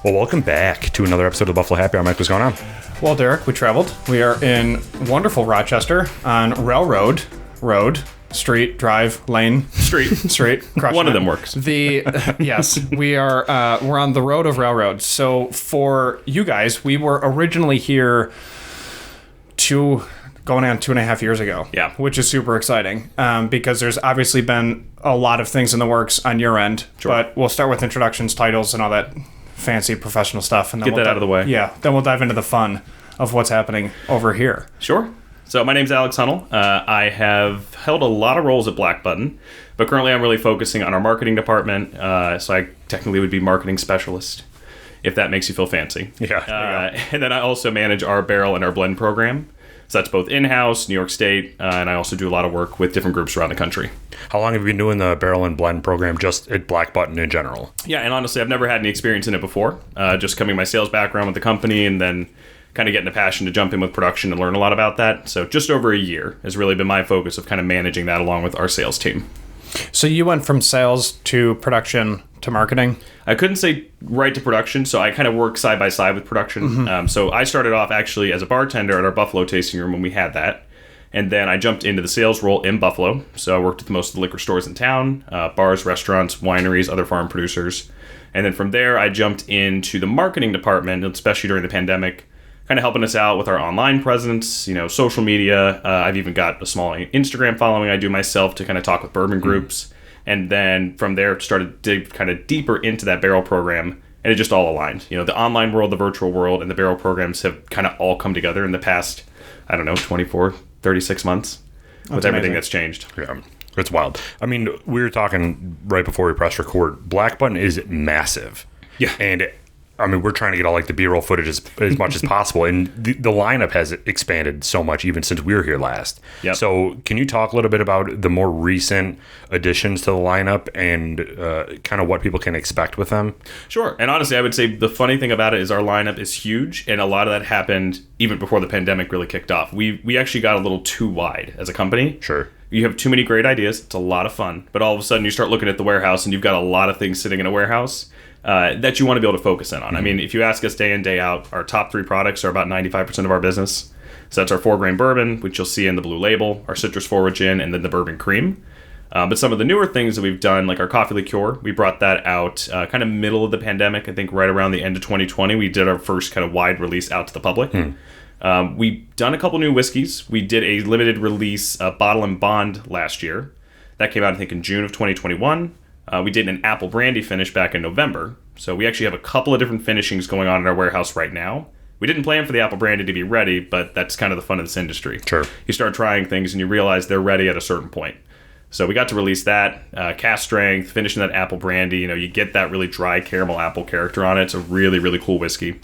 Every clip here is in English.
Well, welcome back to another episode of Buffalo Happy Hour. Mike, what's going on? Well, Derek, we traveled. We are in wonderful Rochester on Railroad, Road, Street, Drive, Lane, Street. One of them works. Yes, we're on the road of Railroad. So for you guys, we were originally here going on 2.5 years ago. Yeah. Which is super exciting because there's obviously been a lot of things in the works on your end. Sure. But we'll start with introductions, titles, and all that fancy professional stuff. And then Get that out of the way. Yeah. Then we'll dive into the fun of what's happening over here. Sure. So my name's Alex Hunnell. I have held a lot of roles at Black Button, but currently I'm really focusing on our marketing department. So I technically would be marketing specialist, if that makes you feel fancy. Yeah. And then I also manage our barrel and our blend program. So that's both in-house, New York State, and I also do a lot of work with different groups around the country. How long have you been doing the barrel and blend program just at Black Button in general? Yeah, and honestly, I've never had any experience in it before. Just coming my sales background with the company and then kind of getting a passion to jump in with production and learn a lot about that. So just over a year has really been my focus of kind of managing that along with our sales team. So you went from sales to production to marketing? I couldn't say right to production, so I kind of work side by side with production. Mm-hmm. So I started off actually as a bartender at our Buffalo tasting room when we had that. And then I jumped into the sales role in Buffalo. So I worked with most of the liquor stores in town, bars, restaurants, wineries, other farm producers. And then from there, I jumped into the marketing department, especially during the pandemic, kind of helping us out with our online presence, social media. I've even got a small Instagram following I do myself to kind of talk with bourbon groups. And then from there, started to dig kind of deeper into that barrel program, and it just all aligned. The online world, the virtual world, and the barrel programs have kind of all come together in the past, 24, 36 months with everything that's changed. Yeah, it's wild. I mean, we were talking right before we pressed record. Black Button is massive. Yeah. And we're trying to get all like the B-roll footage as much as possible, and the lineup has expanded so much even since we were here last. Yep. So can you talk a little bit about the more recent additions to the lineup and kind of what people can expect with them? Sure. And honestly, I would say the funny thing about it is our lineup is huge, and a lot of that happened even before the pandemic really kicked off. We actually got a little too wide as a company. Sure. You have too many great ideas. It's a lot of fun. But all of a sudden, you start looking at the warehouse, and you've got a lot of things sitting in a warehouse that you want to be able to focus in on. Mm-hmm. I mean, if you ask us day in, day out, our top 3 products are about 95% of our business. So that's our 4-grain bourbon, which you'll see in the blue label, our citrus forward gin, and then the bourbon cream. But some of the newer things that we've done, like our coffee liqueur, we brought that out kind of middle of the pandemic. I think right around the end of 2020, we did our first kind of wide release out to the public. We've done a couple new whiskeys. We did a limited release bottle and bond last year. That came out, I think, in June of 2021. We did an apple brandy finish back in November. So we actually have a couple of different finishings going on in our warehouse right now. We didn't plan for the apple brandy to be ready, but that's kind of the fun of this industry. Sure. You start trying things and you realize they're ready at a certain point. So we got to release that, cast strength, finishing that apple brandy. You get that really dry caramel apple character on it. It's a really, really cool whiskey.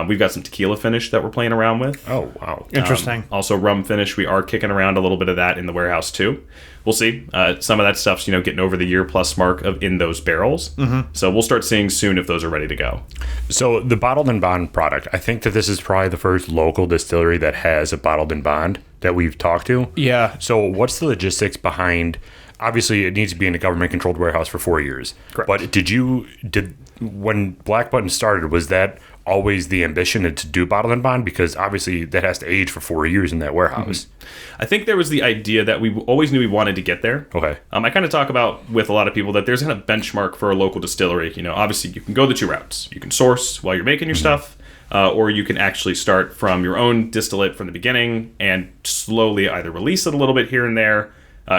We've got some tequila finish that we're playing around with. Oh, wow. Interesting. Also rum finish. We are kicking around a little bit of that in the warehouse too. We'll see. Some of that stuff's, getting over the year plus mark of in those barrels. Mm-hmm. So we'll start seeing soon if those are ready to go. So the bottled and bond product, I think that this is probably the first local distillery that has a bottled and bond that we've talked to. Yeah. So what's the logistics behind? Obviously, it needs to be in a government-controlled warehouse for 4 years. Correct. But when Black Button started, was that always the ambition to do bottled and bond? Because obviously that has to age for 4 years in that warehouse. Mm-hmm. I think there was the idea that we always knew we wanted to get there. Okay. I kind of talk about with a lot of people that there's kind of benchmark for a local distillery. Obviously you can go the 2 routes. You can source while you're making your stuff, or you can actually start from your own distillate from the beginning and slowly either release it a little bit here and there,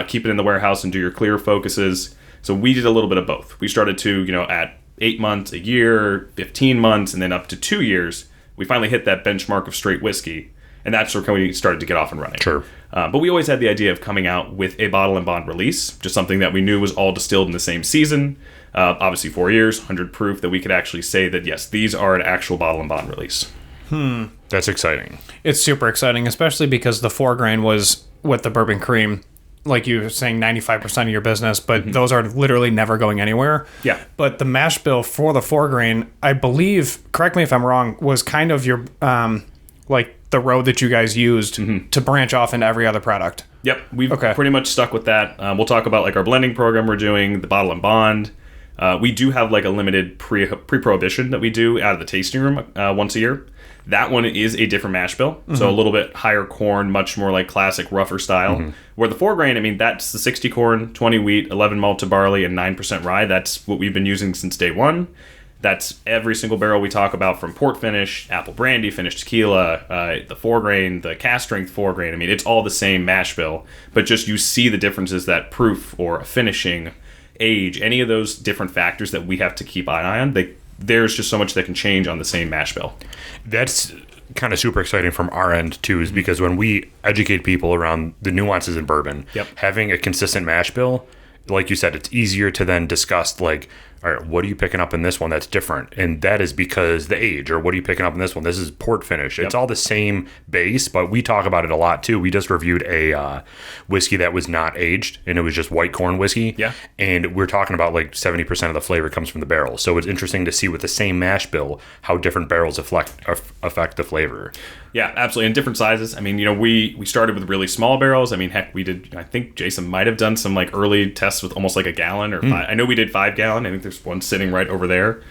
keep it in the warehouse and do your clear focuses. So we did a little bit of both. We started to, at 8 months, a year, 15 months, and then up to 2 years, we finally hit that benchmark of straight whiskey. And that's where we started to get off and running. Sure. But we always had the idea of coming out with a bottle and bond release, just something that we knew was all distilled in the same season. Obviously 4 years, 100 proof, that we could actually say that, yes, these are an actual bottle and bond release. That's exciting. It's super exciting, especially because the 4-grain was with the bourbon cream. Like you were saying, 95% of your business, but those are literally never going anywhere. Yeah. But the mash bill for the 4-grain, I believe, correct me if I'm wrong, was kind of your, the road that you guys used to branch off into every other product. Yep. We've pretty much stuck with that. We'll talk about our blending program we're doing, the bottle and bond. We do have like a limited pre-prohibition that we do out of the tasting room once a year. That one is a different mash bill, so a little bit higher corn, much more like classic rougher style. Where the 4 grain, I mean, that's the 60 corn, 20 wheat, 11 malted barley, and 9% rye. That's what we've been using since day one. That's every single barrel we talk about, from port finish, apple brandy, finished tequila, the 4 grain, the cast strength 4 grain. I mean, it's all the same mash bill, but just you see the differences that proof or finishing, age, any of those different factors that we have to keep an eye on. There's just so much that can change on the same mash bill. That's kind of super exciting from our end too, is because when we educate people around the nuances in bourbon, having a consistent mash bill, like you said, it's easier to then discuss, like, all right, what are you picking up in this one that's different? And that is because the age. Or what are you picking up in this one? This is port finish. It's all the same base, but we talk about it a lot too. We just reviewed a whiskey that was not aged, and it was just white corn whiskey. Yeah. And we're talking about like 70% of the flavor comes from the barrel. So it's interesting to see with the same mash bill how different barrels affect the flavor. Yeah, absolutely. In different sizes. I mean, we started with really small barrels. I mean, heck, we did, I think Jason might have done some like early tests with almost like a gallon or five. I know we did 5 gallon. I think there's one sitting right over there.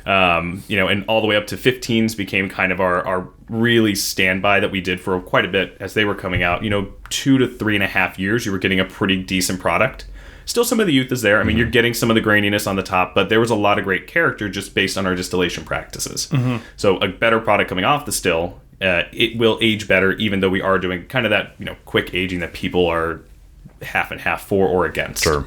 And all the way up to 15s became kind of our really standby that we did for quite a bit as they were coming out. 2 to 3.5 years, you were getting a pretty decent product. Still, some of the youth is there. I mean, you're getting some of the graininess on the top, but there was a lot of great character just based on our distillation practices. So a better product coming off the still, it will age better, even though we are doing kind of that, quick aging that people are half and half for or against. Sure.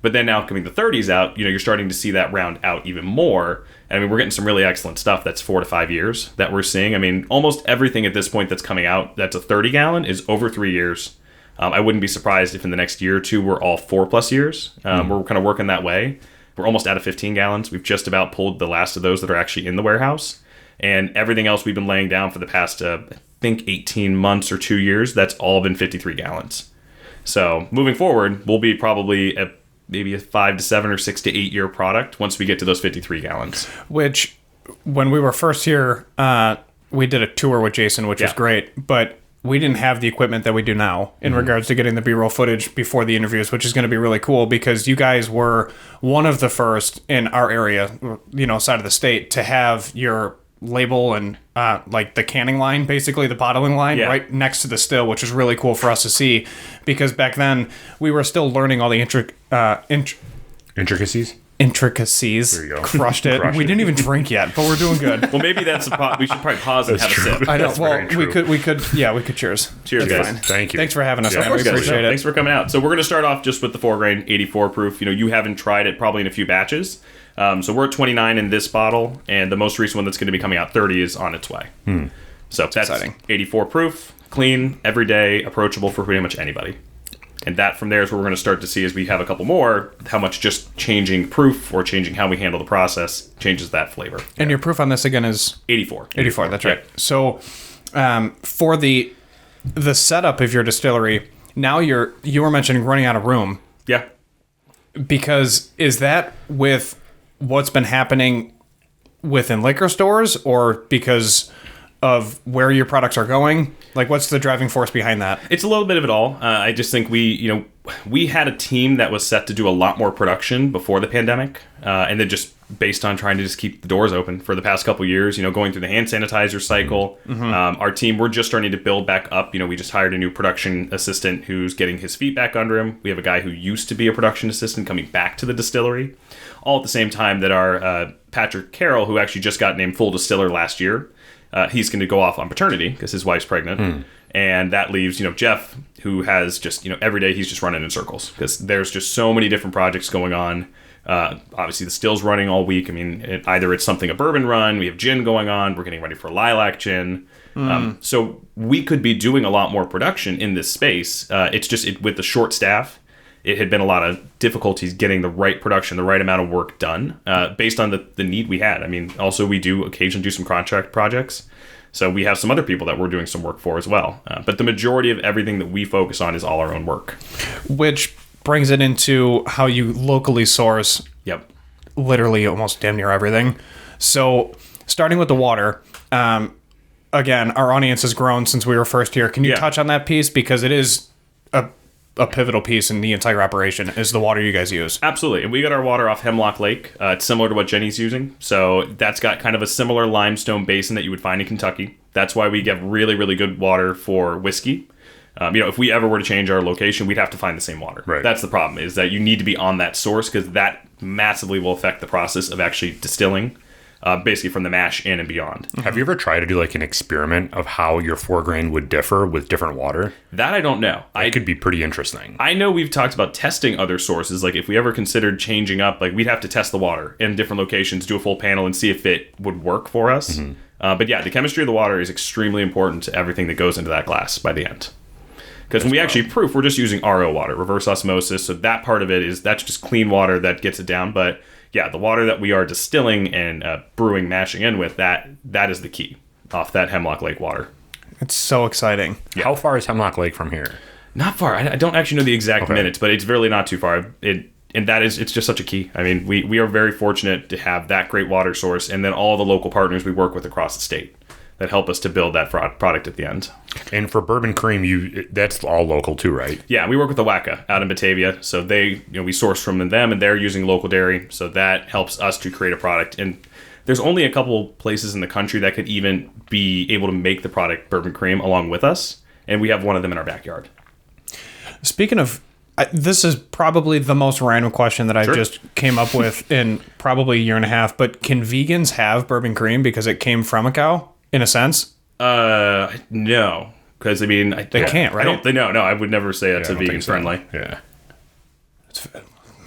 But then now coming the 30s out, you're starting to see that round out even more. And I mean, we're getting some really excellent stuff that's 4 to 5 years that we're seeing. I mean, almost everything at this point that's coming out that's a 30 gallon is over 3 years. I wouldn't be surprised if in the next year or two we're all 4+ years. We're kind of working that way. We're almost out of 15 gallons. We've just about pulled the last of those that are actually in the warehouse. And everything else we've been laying down for the past, I think, 18 months or 2 years, that's all been 53 gallons. So moving forward, we'll be probably maybe a 5 to 7 or 6 to 8 year product once we get to those 53 gallons. Which, when we were first here, we did a tour with Jason, which was great, but we didn't have the equipment that we do now in regards to getting the B-roll footage before the interviews, which is going to be really cool because you guys were one of the first in our area, side of the state, to have your label and like the canning line, basically the bottling line, right next to the still, which is really cool for us to see because back then we were still learning all the Intricacies. There you go. Crushed it. We didn't even drink yet, but we're doing good. Well, maybe we should probably pause and have a sip. I know. Well, we could cheers. Cheers, guys. Fine. Thank you. Thanks for having us, man. Of course, We appreciate it. Thanks for coming out. So we're going to start off just with the 4 grain 84 proof. You haven't tried it probably in a few batches. So we're at 29 in this bottle, and the most recent one that's going to be coming out 30 is on its way. So that's exciting. 84 proof, clean, everyday, approachable for pretty much anybody. And that from there is where we're going to start to see as we have a couple more, how much just changing proof or changing how we handle the process changes that flavor. And your proof on this again is 84. 84, that's right. So for the setup of your distillery, now you were mentioning running out of room. Yeah. Because is that with what's been happening within liquor stores or because of where your products are going? Like, what's the driving force behind that? It's a little bit of it all. I just think we had a team that was set to do a lot more production before the pandemic, and then just based on trying to just keep the doors open for the past couple years, going through the hand sanitizer cycle. Our team, we're just starting to build back up. We just hired a new production assistant who's getting his feet back under him. We have a guy who used to be a production assistant coming back to the distillery, all at the same time that our Patrick Carroll, who actually just got named full distiller last year, he's going to go off on paternity because his wife's pregnant. And that leaves, Jeff, who has just, every day he's just running in circles because there's just so many different projects going on. Obviously, the still's running all week. I mean, either it's something a bourbon run, we have gin going on, we're getting ready for lilac gin. So we could be doing a lot more production in this space. It's just with the short staff, it had been a lot of difficulties getting the right production, the right amount of work done based on the need we had. I mean, also we do occasionally do some contract projects. So we have some other people that we're doing some work for as well. But the majority of everything that we focus on is all our own work. Which brings it into how you locally source literally almost damn near everything. So starting with the water, again, our audience has grown since we were first here. Can you touch on that piece? Because it is a pivotal piece in the entire operation is the water you guys use. Absolutely. And we got our water off Hemlock Lake. It's similar to what Jenny's using. So that's got kind of a similar limestone basin that you would find in Kentucky. That's why we get really, really good water for whiskey. If we ever were to change our location, we'd have to find the same water. Right. That's the problem, is that you need to be on that source because that massively will affect the process of actually distilling, basically from the mash in and beyond. Have you ever tried to do like an experiment of how your 4-grain would differ with different water? That I don't know. It could be pretty interesting. I know we've talked about testing other sources. Like if we ever considered changing up, like we'd have to test the water in different locations, do a full panel, and see if it would work for us. But yeah, the chemistry of the water is extremely important to everything that goes into that glass by the end. Because when we actually proof, we're just using RO water, reverse osmosis. So that part of it that's just clean water that gets it down. But yeah, the water that we are distilling and brewing, mashing in with, that is the key off that Hemlock Lake water. It's so exciting. Yeah. How far is Hemlock Lake from here? Not far. I don't actually know the exact minutes, but it's really not too far. It's just such a key. I mean, we are very fortunate to have that great water source, and then all the local partners we work with across the state that help us to build that product at the end. And for bourbon cream, that's all local too, right? Yeah, we work with the Wacka out in Batavia, so we source from them, and they're using local dairy, so that helps us to create a product. And there's only a couple places in the country that could even be able to make the product bourbon cream along with us, and we have one of them in our backyard. Speaking of, this is probably the most random question that I just came up with in probably a year and a half, but can vegans have bourbon cream because it came from a cow, in a sense? No. Because, I mean... They can't, right? No, I would never say that's a vegan friendly. Yeah.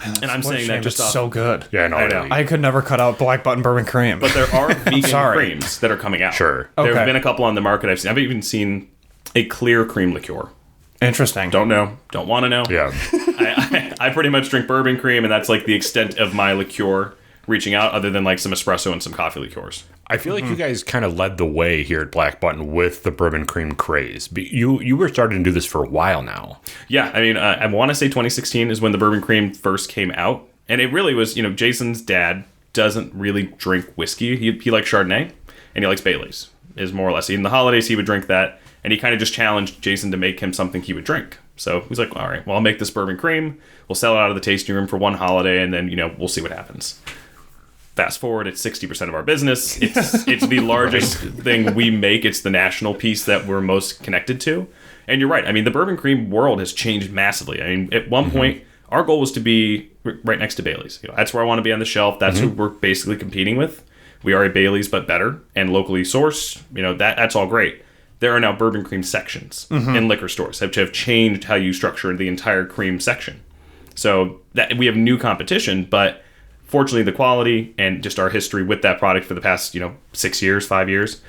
And I'm saying that just it's so good. Yeah, no, I know. I could never cut out Black Button bourbon cream. But there are vegan creams that are coming out. Sure. There Okay. have been a couple on the market I've seen. I've even seen a clear cream liqueur. Interesting. Don't know. Don't want to know. Yeah. I pretty much drink bourbon cream, and that's like the extent of my liqueur reaching out, other than like some espresso and some coffee liqueurs. I feel like you guys kind of led the way here at Black Button with the bourbon cream craze. But you were starting to do this for a while now. Yeah, I mean, I want to say 2016 is when the bourbon cream first came out. And it really was, Jason's dad doesn't really drink whiskey. He likes Chardonnay, and he likes Baileys, is more or less. In the holidays, he would drink that. And he kind of just challenged Jason to make him something he would drink. So he's like, all right, well, I'll make this bourbon cream. We'll sell it out of the tasting room for one holiday, and then, we'll see what happens. Fast forward, it's 60% of our business. It's the largest thing we make. It's the national piece that we're most connected to. And you're right. I mean, the bourbon cream world has changed massively. I mean, at one point, our goal was to be right next to Bailey's. That's where I want to be on the shelf. That's who we're basically competing with. We are a Bailey's, but better and locally sourced. That's all great. There are now bourbon cream sections in liquor stores which have changed how you structure the entire cream section. So that we have new competition, but fortunately, the quality and just our history with that product for the past, 6 years, 5 years,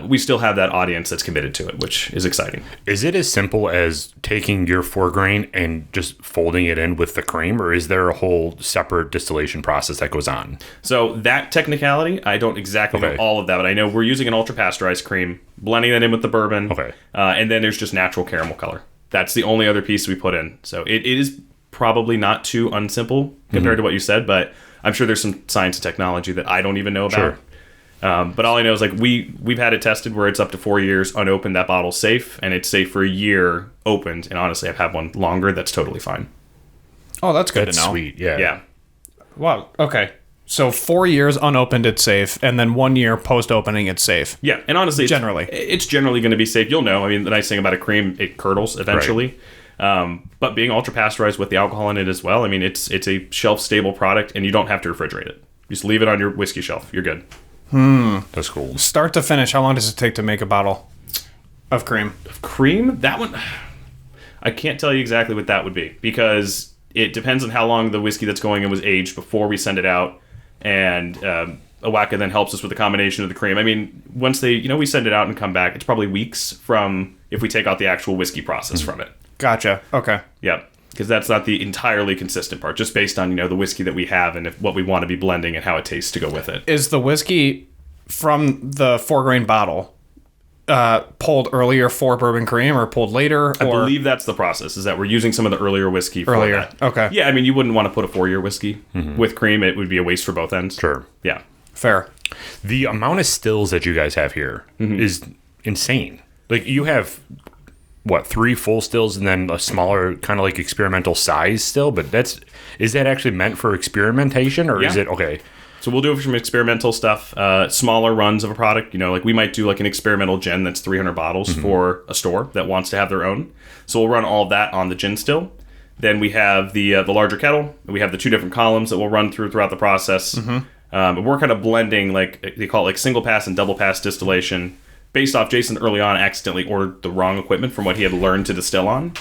we still have that audience that's committed to it, which is exciting. Is it as simple as taking your 4-grain and just folding it in with the cream, or is there a whole separate distillation process that goes on? So that technicality, I don't exactly know all of that, but I know we're using an ultra pasteurized cream, blending that in with the bourbon, and then there's just natural caramel color. That's the only other piece we put in. So it is probably not too unsimple compared to what you said, but I'm sure there's some science and technology that I don't even know about. But all I know is we've had it tested where it's up to 4 years unopened. That bottle's safe, and it's safe for a year opened. And honestly, I've had one longer. That's totally fine. Oh, that's good That's to know. sweet. Yeah. Yeah. Wow. Okay. So 4 years unopened, it's safe, and then 1 year post opening, it's safe. Yeah, and honestly, it's generally going to be safe. You'll know. I mean, the nice thing about a cream, it curdles eventually. But being ultra pasteurized with the alcohol in it as well, I mean, it's a shelf stable product, and you don't have to refrigerate it. You just leave it on your whiskey shelf. You're good. That's cool. Start to finish, how long does it take to make a bottle of cream? Cream? That one, I can't tell you exactly what that would be, because it depends on how long the whiskey that's going in was aged before we send it out, and Awaka then helps us with the combination of the cream. I mean, once we send it out and come back, it's probably weeks from if we take out the actual whiskey process from it. Gotcha. Okay. Yep. Because that's not the entirely consistent part, just based on, the whiskey that we have and what we want to be blending and how it tastes to go with it. Is the whiskey from the 4-grain bottle pulled earlier for bourbon cream or pulled later? I believe that's the process, is that we're using some of the earlier whiskey for that. Okay. Yeah, I mean, you wouldn't want to put a 4-year whiskey with cream. It would be a waste for both ends. Sure. Yeah. Fair. The amount of stills that you guys have here is insane. Like, you have what, 3 full stills and then a smaller kind of like experimental size still. But is that actually meant for experimentation, or is it okay? So we'll do it from experimental stuff, smaller runs of a product. Like we might do like an experimental gin that's 300 bottles for a store that wants to have their own. So we'll run all of that on the gin still. Then we have the larger kettle. We have the 2 different columns that we'll run throughout the process. We're kind of blending, like they call it, like single pass and double pass distillation, based off Jason early on accidentally ordered the wrong equipment from what he had learned to distill on.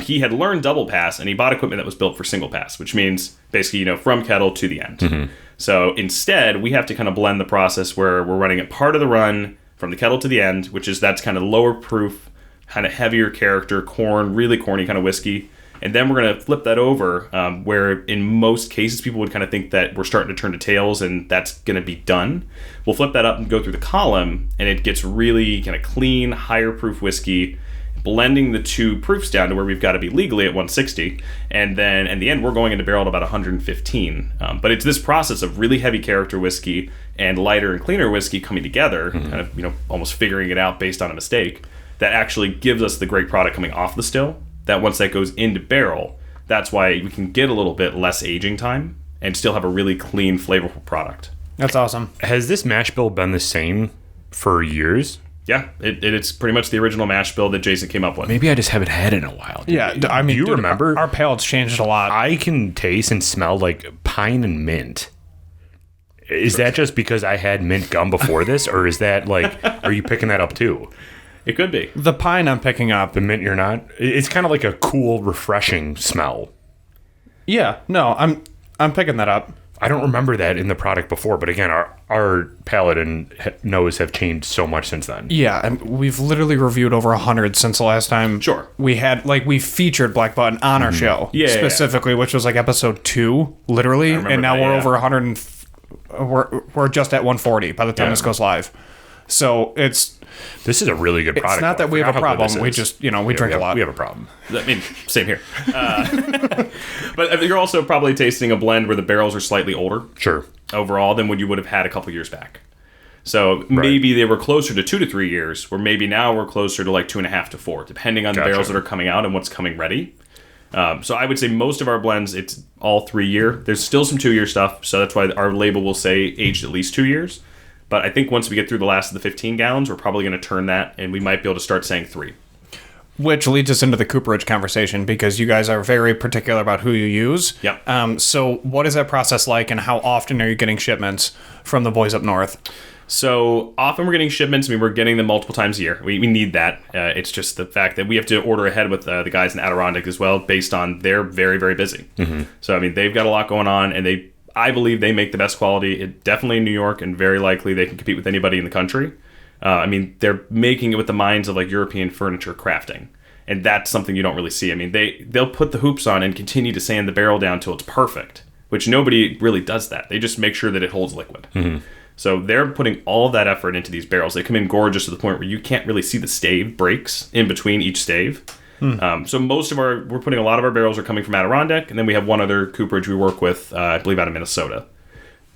He had learned double pass, and he bought equipment that was built for single pass, which means basically, from kettle to the end. So instead, we have to kind of blend the process where we're running it part of the run from the kettle to the end, that's kind of lower proof, kind of heavier character, really corny kind of whiskey. And then we're going to flip that over where in most cases people would kind of think that we're starting to turn to tails and that's going to be done. We'll flip that up and go through the column, and it gets really kind of clean, higher proof whiskey, blending the 2 proofs down to where we've got to be legally at 160, and then in the end we're going into barrel at about 115. But it's this process of really heavy character whiskey and lighter and cleaner whiskey coming together, kind of almost figuring it out based on a mistake, that actually gives us the great product coming off the still. That once that goes into barrel, that's why we can get a little bit less aging time and still have a really clean, flavorful product. That's awesome. Has this mash bill been the same for years? Yeah, it's pretty much the original mash bill that Jason came up with. Maybe I just haven't had it in a while. Yeah, I mean, do you remember? Our palate's changed a lot. I can taste and smell like pine and mint. Is that just because I had mint gum before this, or is that like, are you picking that up too? It could be. The pine I'm picking up. The mint you're not? It's kind of like a cool, refreshing smell. Yeah, no, I'm picking that up. I don't remember that in the product before, but again, our palate and nose have changed so much since then. Yeah, and we've literally reviewed over 100 since the last time. Sure. We had, we featured Black Button on our show. Yeah. Specifically, which was like episode 2, literally. And now we're over 100 and we're just at 140 by the time this goes live. So this is a really good product. It's not that we have a problem. We just, we drink a lot. We have a problem. I mean, same here. But you're also probably tasting a blend where the barrels are slightly older. Sure. Overall than what you would have had a couple years back. So maybe they were closer to 2 to 3 years, where maybe now we're closer to like 2.5 to 4, depending on the barrels that are coming out and what's coming ready. So I would say most of our blends, it's all 3 year. There's still some 2 year stuff, so that's why our label will say aged at least 2 years. But I think once we get through the last of the 15 gallons, we're probably going to turn that, and we might be able to start saying 3. Which leads us into the cooperage conversation, because you guys are very particular about who you use. Yep. So what is that process like, and how often are you getting shipments from the boys up north? So often we're getting shipments. I mean, we're getting them multiple times a year. We need that. It's just the fact that we have to order ahead with the guys in Adirondack as well, based on they're very, very busy. So, I mean, they've got a lot going on, and I believe they make the best quality. Definitely in New York, and very likely they can compete with anybody in the country. I mean, they're making it with the minds of like European furniture crafting, and that's something you don't really see. I mean, they'll put the hoops on and continue to sand the barrel down till it's perfect, which nobody really does that. They just make sure that it holds liquid. So they're putting all of that effort into these barrels. They come in gorgeous to the point where you can't really see the stave breaks in between each stave. So we're putting a lot of our barrels are coming from Adirondack, and then we have one other cooperage we work with, I believe out of Minnesota.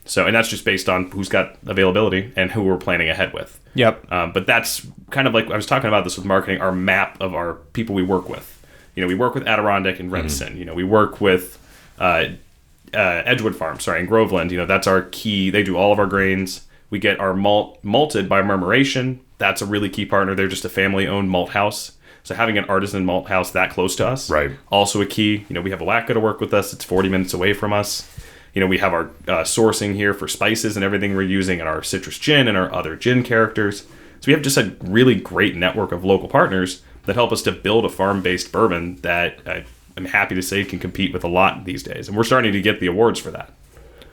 So, and that's just based on who's got availability and who we're planning ahead with. Yep. But that's kind of like, I was talking about this with marketing, our map of our people we work with. We work with Adirondack and Renson. We work with Edgewood Farm, in Groveland. That's our key. They do all of our grains. We get our malt malted by Murmuration. That's a really key partner. They're just a family-owned malt house. So having an artisan malt house that close to us, also a key. We have Alaska to work with us. It's 40 minutes away from us. We have our sourcing here for spices and everything we're using, and our citrus gin and our other gin characters. So we have just a really great network of local partners that help us to build a farm-based bourbon that I'm happy to say can compete with a lot these days. And we're starting to get the awards for that.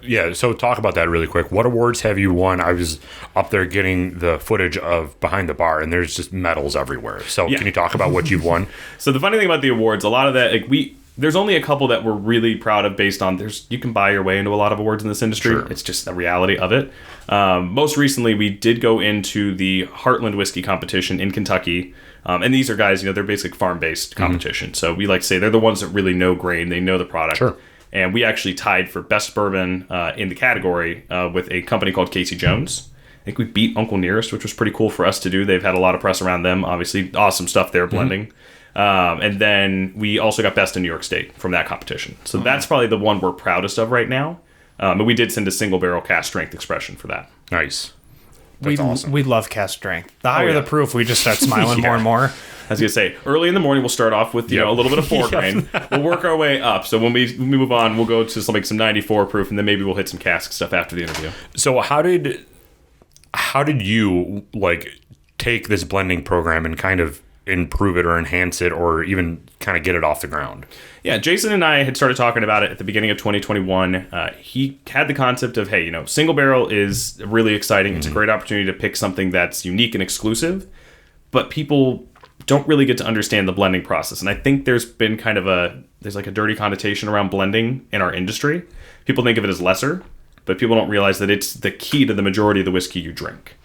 Yeah, so talk about that really quick. What awards have you won? I was up there getting the footage of behind the bar, and there's just medals everywhere. So can you talk about what you've won? So the funny thing about the awards, a lot of that, there's only a couple that we're really proud of based on, you can buy your way into a lot of awards in this industry. Sure. It's just the reality of it. Most recently, we did go into the Heartland Whiskey Competition in Kentucky. And these are guys, they're basically farm-based competition. So we like to say they're the ones that really know grain. They know the product. Sure. And we actually tied for best bourbon in the category with a company called Casey Jones. I think we beat Uncle Nearest, which was pretty cool for us to do. They've had a lot of press around them. Obviously, awesome stuff they're blending. And then we also got best in New York State from that competition. So that's probably the one we're proudest of right now. But we did send a single barrel cast strength expression for that. Nice. That's awesome. We love cast strength. The higher the proof, we just start smiling more and more. I was going to say, early in the morning, we'll start off with a little bit of 4 grain. We'll work our way up. So when we move on, we'll go to some 94 proof, and then maybe we'll hit some cask stuff after the interview. So how did you take this blending program and kind of improve it or enhance it or even kind of get it off the ground? Yeah, Jason and I had started talking about it at the beginning of 2021. He had the concept of, hey, single barrel is really exciting. It's a great opportunity to pick something that's unique and exclusive, but people don't really get to understand the blending process. And I think there's been kind of there's a dirty connotation around blending in our industry. People think of it as lesser, but people don't realize that it's the key to the majority of the whiskey you drink.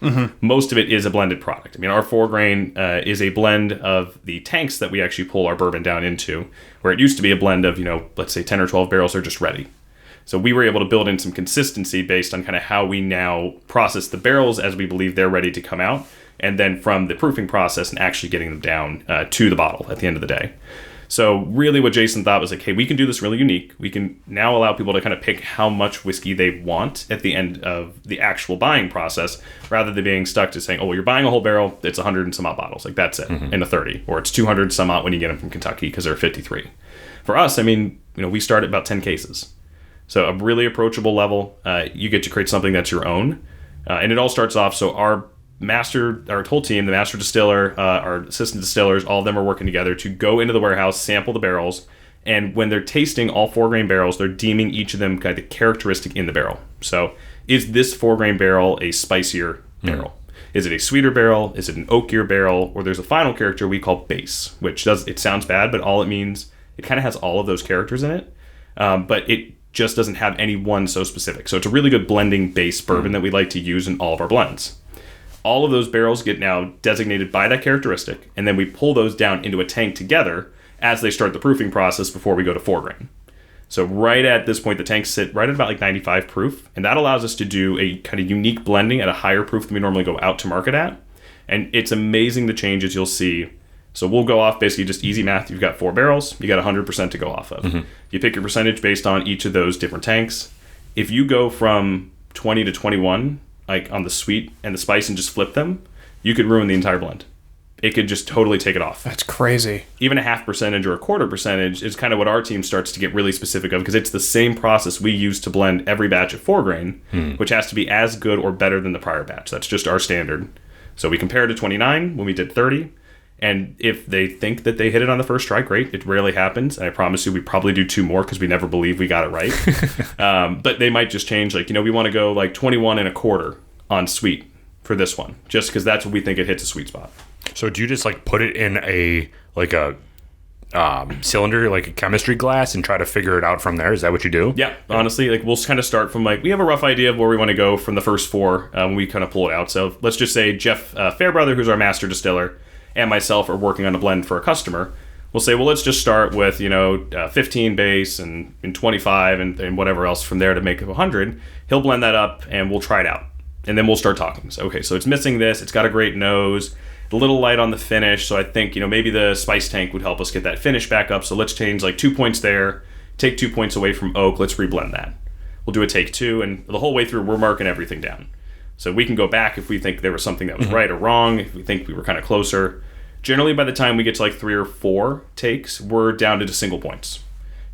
Most of it is a blended product. I mean, our 4 grain is a blend of the tanks that we actually pull our bourbon down into, where it used to be a blend of, let's say 10 or 12 barrels are just ready. So we were able to build in some consistency based on kind of how we now process the barrels as we believe they're ready to come out, and then from the proofing process and actually getting them down to the bottle at the end of the day. So really what Jason thought was hey, we can do this really unique. We can now allow people to kind of pick how much whiskey they want at the end of the actual buying process, rather than being stuck to saying, you're buying a whole barrel, it's 100 and some odd bottles. That's it, in a 30. Or it's 200 some odd when you get them from Kentucky because they're 53. For us, we start at about 10 cases. So a really approachable level. You get to create something that's your own. And it all starts off, so our whole team, the master distiller, our assistant distillers, all of them are working together to go into the warehouse, sample the barrels, and when they're tasting all 4 grain barrels, they're deeming each of them kind of characteristic in the barrel. So is this 4 grain barrel a spicier barrel? Is it a sweeter barrel? Is it an oakier barrel? Or there's a final character we call base, which it sounds bad, but all it means, it kind of has all of those characters in it, but it just doesn't have any one so specific. So it's a really good blending base bourbon that we like to use in all of our blends. All of those barrels get now designated by that characteristic, and then we pull those down into a tank together as they start the proofing process before we go to 4 grain. So right at this point, the tanks sit right at about 95 proof, and that allows us to do a kind of unique blending at a higher proof than we normally go out to market at. And it's amazing the changes you'll see. So we'll go off basically just easy math. You've got 4 barrels, you got 100% to go off of. You pick your percentage based on each of those different tanks. If you go from 20 to 21, on the sweet and the spice, and just flip them, you could ruin the entire blend. It could just totally take it off. That's crazy. Even a 0.5% or a 1/4% is kind of what our team starts to get really specific of, because it's the same process we use to blend every batch of 4 grain, which has to be as good or better than the prior batch. That's just our standard. So we compare to 29 when we did 30. And if they think that they hit it on the first try, great. It rarely happens. And I promise you, we probably do 2 more because we never believe we got it right. But they might just change. We want to go 21 1/4 on sweet for this one, just because that's what we think it hits a sweet spot. So do you just put it in a cylinder, like a chemistry glass, and try to figure it out from there? Is that what you do? Yeah, honestly, we'll kind of start from we have a rough idea of where we want to go from the first 4 when we kind of pull it out. So let's just say Jeff Fairbrother, who's our master distiller, and myself are working on a blend for a customer. We'll say, let's just start with 15 base and 25 and whatever else from there to make it 100. He'll blend that up and we'll try it out, and then we'll start talking. So so it's missing this. It's got a great nose, a little light on the finish. So I think maybe the spice tank would help us get that finish back up. So let's change 2 points there, take 2 points away from oak. Let's reblend that. We'll do a take 2, and the whole way through we're marking everything down. So we can go back if we think there was something that was right or wrong, if we think we were kind of closer. Generally, by the time we get to 3 or 4 takes, we're down to just single points.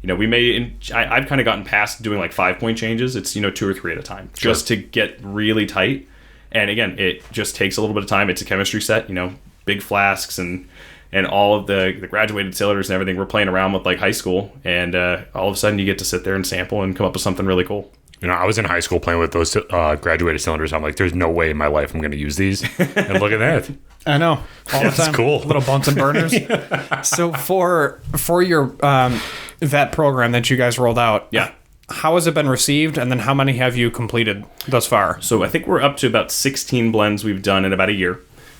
I've kind of gotten past doing 5-point changes. It's 2 or 3 at a time, just to get really tight. And again, it just takes a little bit of time. It's a chemistry set, big flasks and all of the graduated cylinders and everything. We're playing around with high school, and all of a sudden you get to sit there and sample and come up with something really cool. I was in high school playing with those graduated cylinders. I'm there's no way in my life I'm going to use these. And look at that. I know. All the time. That's cool. Little Bunsen burners. So for your vet program that you guys rolled out, how has it been received? And then how many have you completed thus far? So I think we're up to about 16 blends we've done in about a year,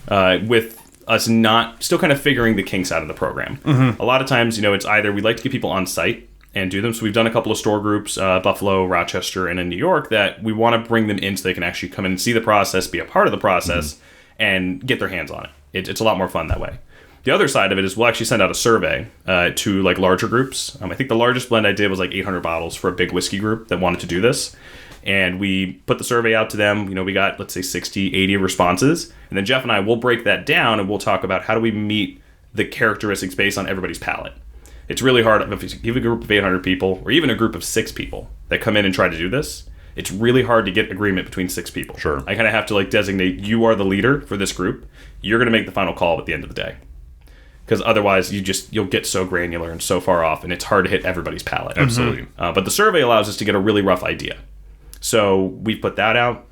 with us still kind of figuring the kinks out of the program. A lot of times, it's either we like to get people on site and do them. So we've done a couple of store groups, Buffalo, Rochester, and in New York, that we want to bring them in so they can actually come in and see the process, be a part of the process, and get their hands on it. It's a lot more fun that way. The other side of it is we'll actually send out a survey to like larger groups. I think the largest blend I did was like 800 bottles for a big whiskey group that wanted to do this. And we put the survey out to them. We got, let's say, 60, 80 responses. And then Jeff and I will break that down and we'll talk about how do we meet the characteristics based on everybody's palate. It's really hard if you give a group of 800 people or even a group of 6 people that come in and try to do this. It's really hard to get agreement between 6 people. Sure. I kind of have to like designate you are the leader for this group. You're going to make the final call at the end of the day. Because otherwise you'll get so granular and so far off and it's hard to hit everybody's palate. Absolutely. But the survey allows us to get a really rough idea. So we put that out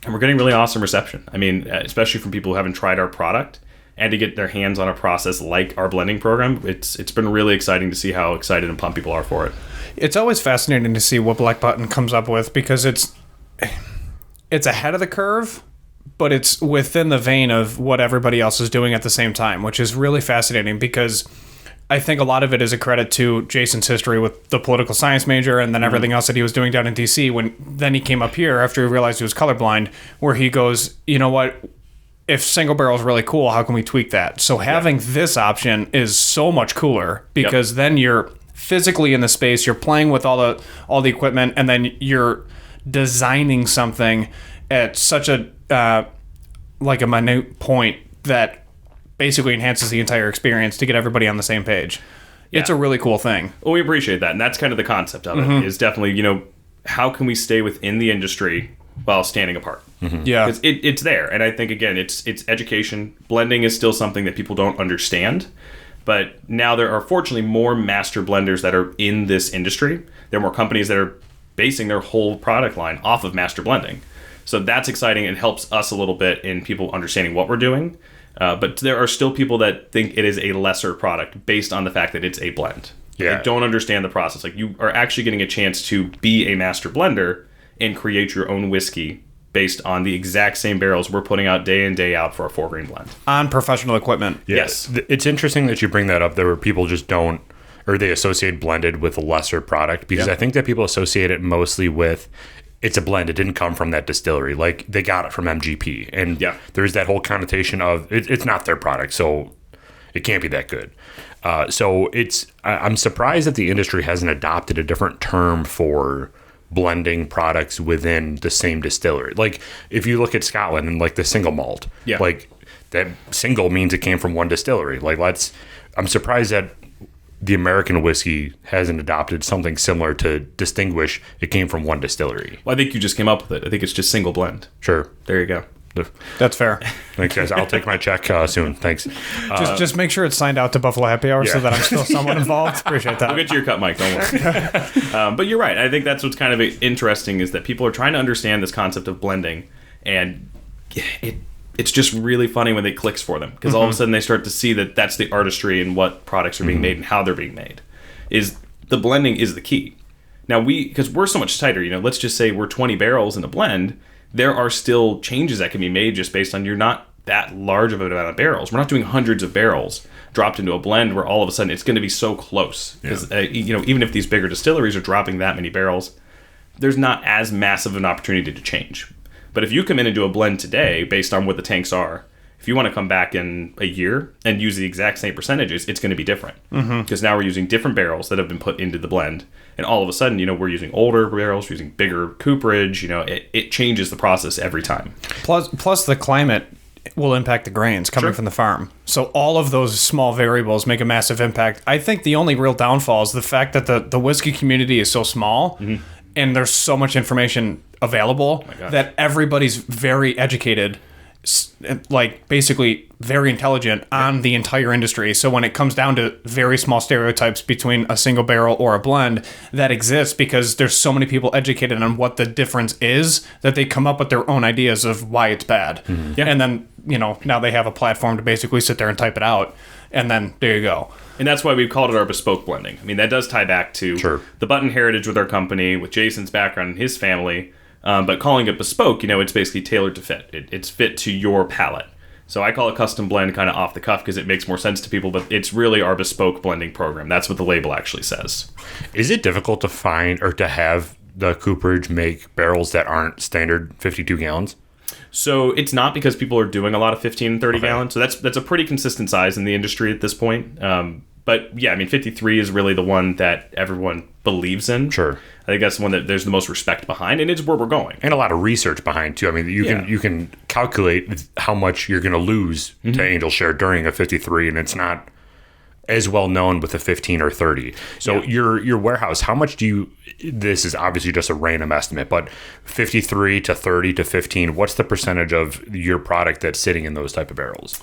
and we're getting really awesome reception. I mean, especially from people who haven't tried our product and to get their hands on a process like our blending program. It's been really exciting to see how excited and pumped people are for it. It's always fascinating to see what Black Button comes up with because it's ahead of the curve, but it's within the vein of what everybody else is doing at the same time, which is really fascinating because I think a lot of it is a credit to Jason's history with the political science major and then everything else that he was doing down in DC when then he came up here after he realized he was colorblind, where he goes, you know what, if single barrel is really cool, how can we tweak that? So having this option is so much cooler because then you're physically in the space, you're playing with all the equipment, and then you're designing something at such a like a minute point that basically enhances the entire experience to get everybody on the same page. Yeah. It's a really cool thing. Well, we appreciate that, and that's kind of the concept of it. Is definitely how can we stay within the industry while standing apart? Yeah, because it's there, and I think again it's education. Blending is still something that people don't understand. But now there are fortunately more master blenders that are in this industry. There are more companies that are basing their whole product line off of master blending. So that's exciting. It helps us a little bit in people understanding what we're doing. But there are still people that think it is a lesser product based on the fact that it's a blend. Yeah. They don't understand the process. Like you are actually getting a chance to be a master blender and create your own whiskey based on the exact same barrels we're putting out day in, day out for a 4-grain blend. On professional equipment. Yes. It's interesting that you bring that up. There were people just don't, or they associate blended with a lesser product because I think that people associate it mostly with it's a blend. It didn't come from that distillery. Like they got it from MGP. And there's that whole connotation of it's not their product, so it can't be that good. So I'm surprised that the industry hasn't adopted a different term for blending products within the same distillery. Like if you look at Scotland and like the single malt, like that single means it came from one distillery. Like I'm surprised that the American whiskey hasn't adopted something similar to distinguish it came from one distillery. Well, I think you just came up with it. I think it's just single blend. Sure. There you go. That's fair. Thanks, guys. I'll take my check soon. Thanks. Just make sure it's signed out to Buffalo Happy Hour so that I'm still somewhat involved. Appreciate that. We'll get to your cut, Mike. Don't worry. But you're right. I think that's what's kind of interesting is that people are trying to understand this concept of blending, and it's just really funny when it clicks for them because all of a sudden they start to see that that's the artistry and what products are being made and how they're being made. Is the blending is the key. Now because we're so much tighter. Let's just say we're 20 barrels in a blend. There are still changes that can be made just based on you're not that large of an amount of barrels. We're not doing hundreds of barrels dropped into a blend where all of a sudden it's going to be so close. Because even if these bigger distilleries are dropping that many barrels, there's not as massive an opportunity to change. But if you come in and do a blend today based on what the tanks are, if you want to come back in a year and use the exact same percentages, it's going to be different. Because now we're using different barrels that have been put into the blend. And all of a sudden, we're using older barrels, we're using bigger cooperage. It changes the process every time. Plus the climate will impact the grains coming from the farm. So all of those small variables make a massive impact. I think the only real downfall is the fact that the whiskey community is so small and there's so much information available that everybody's very educated, like basically very intelligent on the entire industry. So when it comes down to very small stereotypes between a single barrel or a blend, that exists because there's so many people educated on what the difference is that they come up with their own ideas of why it's bad. And then, now they have a platform to basically sit there and type it out. And then there you go. And that's why we've called it our bespoke blending. I mean, that does tie back to the Button heritage with our company, with Jason's background and his family. But calling it bespoke, it's basically tailored to fit. It's fit to your palate. So I call it custom blend kind of off the cuff because it makes more sense to people, but it's really our bespoke blending program. That's what the label actually says. Is it difficult to find or to have the cooperage make barrels that aren't standard 52 gallons? So it's not because people are doing a lot of 15 and 30 gallons. So that's a pretty consistent size in the industry at this point. But yeah, I mean, 53 is really the one that everyone believes in. Sure. I think that's the one that there's the most respect behind, and it's where we're going. And a lot of research behind, too. I mean, you can calculate how much you're going to lose to Angel Share during a 53, and it's not as well known with a 15 or 30. So your warehouse, how much do you, this is obviously just a random estimate, but 53 to 30 to 15, what's the percentage of your product that's sitting in those type of barrels?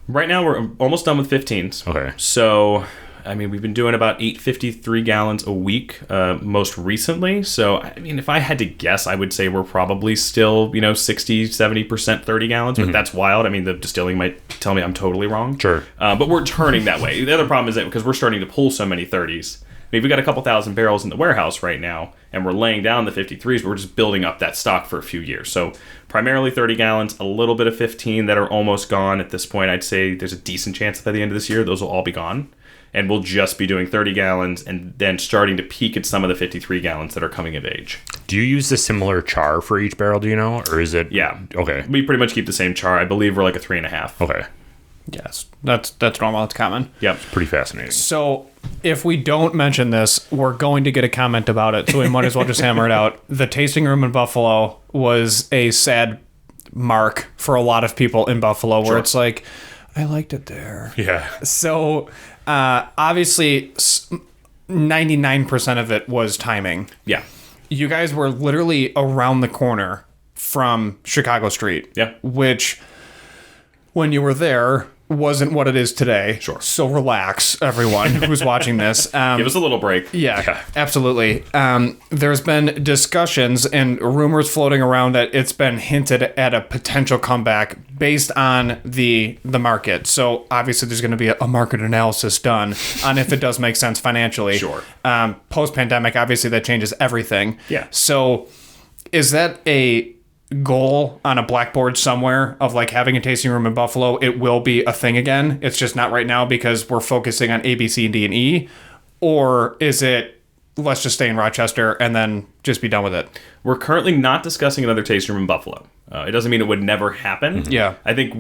Right now, we're almost done with 15s. Okay. So, I mean, we've been doing about 853 gallons a week most recently. So, I mean, if I had to guess, I would say we're probably still, 60, 70% 30 gallons. But that's wild. I mean, the distilling might tell me I'm totally wrong. Sure. But we're turning that way. The other problem is that because we're starting to pull so many 30s, I mean, we've got a couple thousand barrels in the warehouse right now, and we're laying down the 53s, but we're just building up that stock for a few years. So primarily 30 gallons, a little bit of 15 that are almost gone at this point. I'd say there's a decent chance by the end of this year, those will all be gone. And we'll just be doing 30 gallons and then starting to peak at some of the 53 gallons that are coming of age. Do you use the similar char for each barrel, do you know? Or is it? Yeah. Okay. We pretty much keep the same char. I believe we're like a 3.5. Okay. Yes, that's normal. It's common. Yep. It's pretty fascinating. So if we don't mention this, we're going to get a comment about it. So we might as well just hammer it out. The tasting room in Buffalo was a sad mark for a lot of people in Buffalo, where it's like, I liked it there. Yeah. So obviously 99% of it was timing. Yeah. You guys were literally around the corner from Chicago Street. Yeah. Which, when you were there, wasn't what it is today. Sure. So relax, everyone who's watching this. Give us a little break. Yeah, absolutely. There's been discussions and rumors floating around that it's been hinted at a potential comeback based on the market. So obviously there's going to be a market analysis done on if it does make sense financially. Sure. Post-pandemic, obviously that changes everything. Yeah. So is that a goal on a blackboard somewhere of like having a tasting room in Buffalo? It will be a thing again. It's just not right now because we're focusing on A, B, C, D, and E. Or is it, let's just stay in Rochester and then just be done with it? We're currently not discussing another tasting room in Buffalo. It doesn't mean it would never happen. Yeah. I think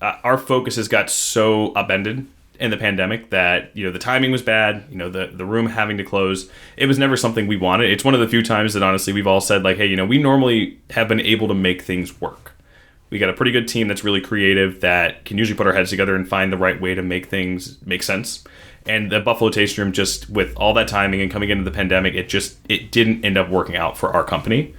our focus has got so upended in the pandemic that, the timing was bad, the room having to close. It was never something we wanted. It's one of the few times that honestly we've all said like, hey, we normally have been able to make things work. We got a pretty good team that's really creative that can usually put our heads together and find the right way to make things make sense. And the Buffalo Tasting Room, just with all that timing and coming into the pandemic, it didn't end up working out for our company.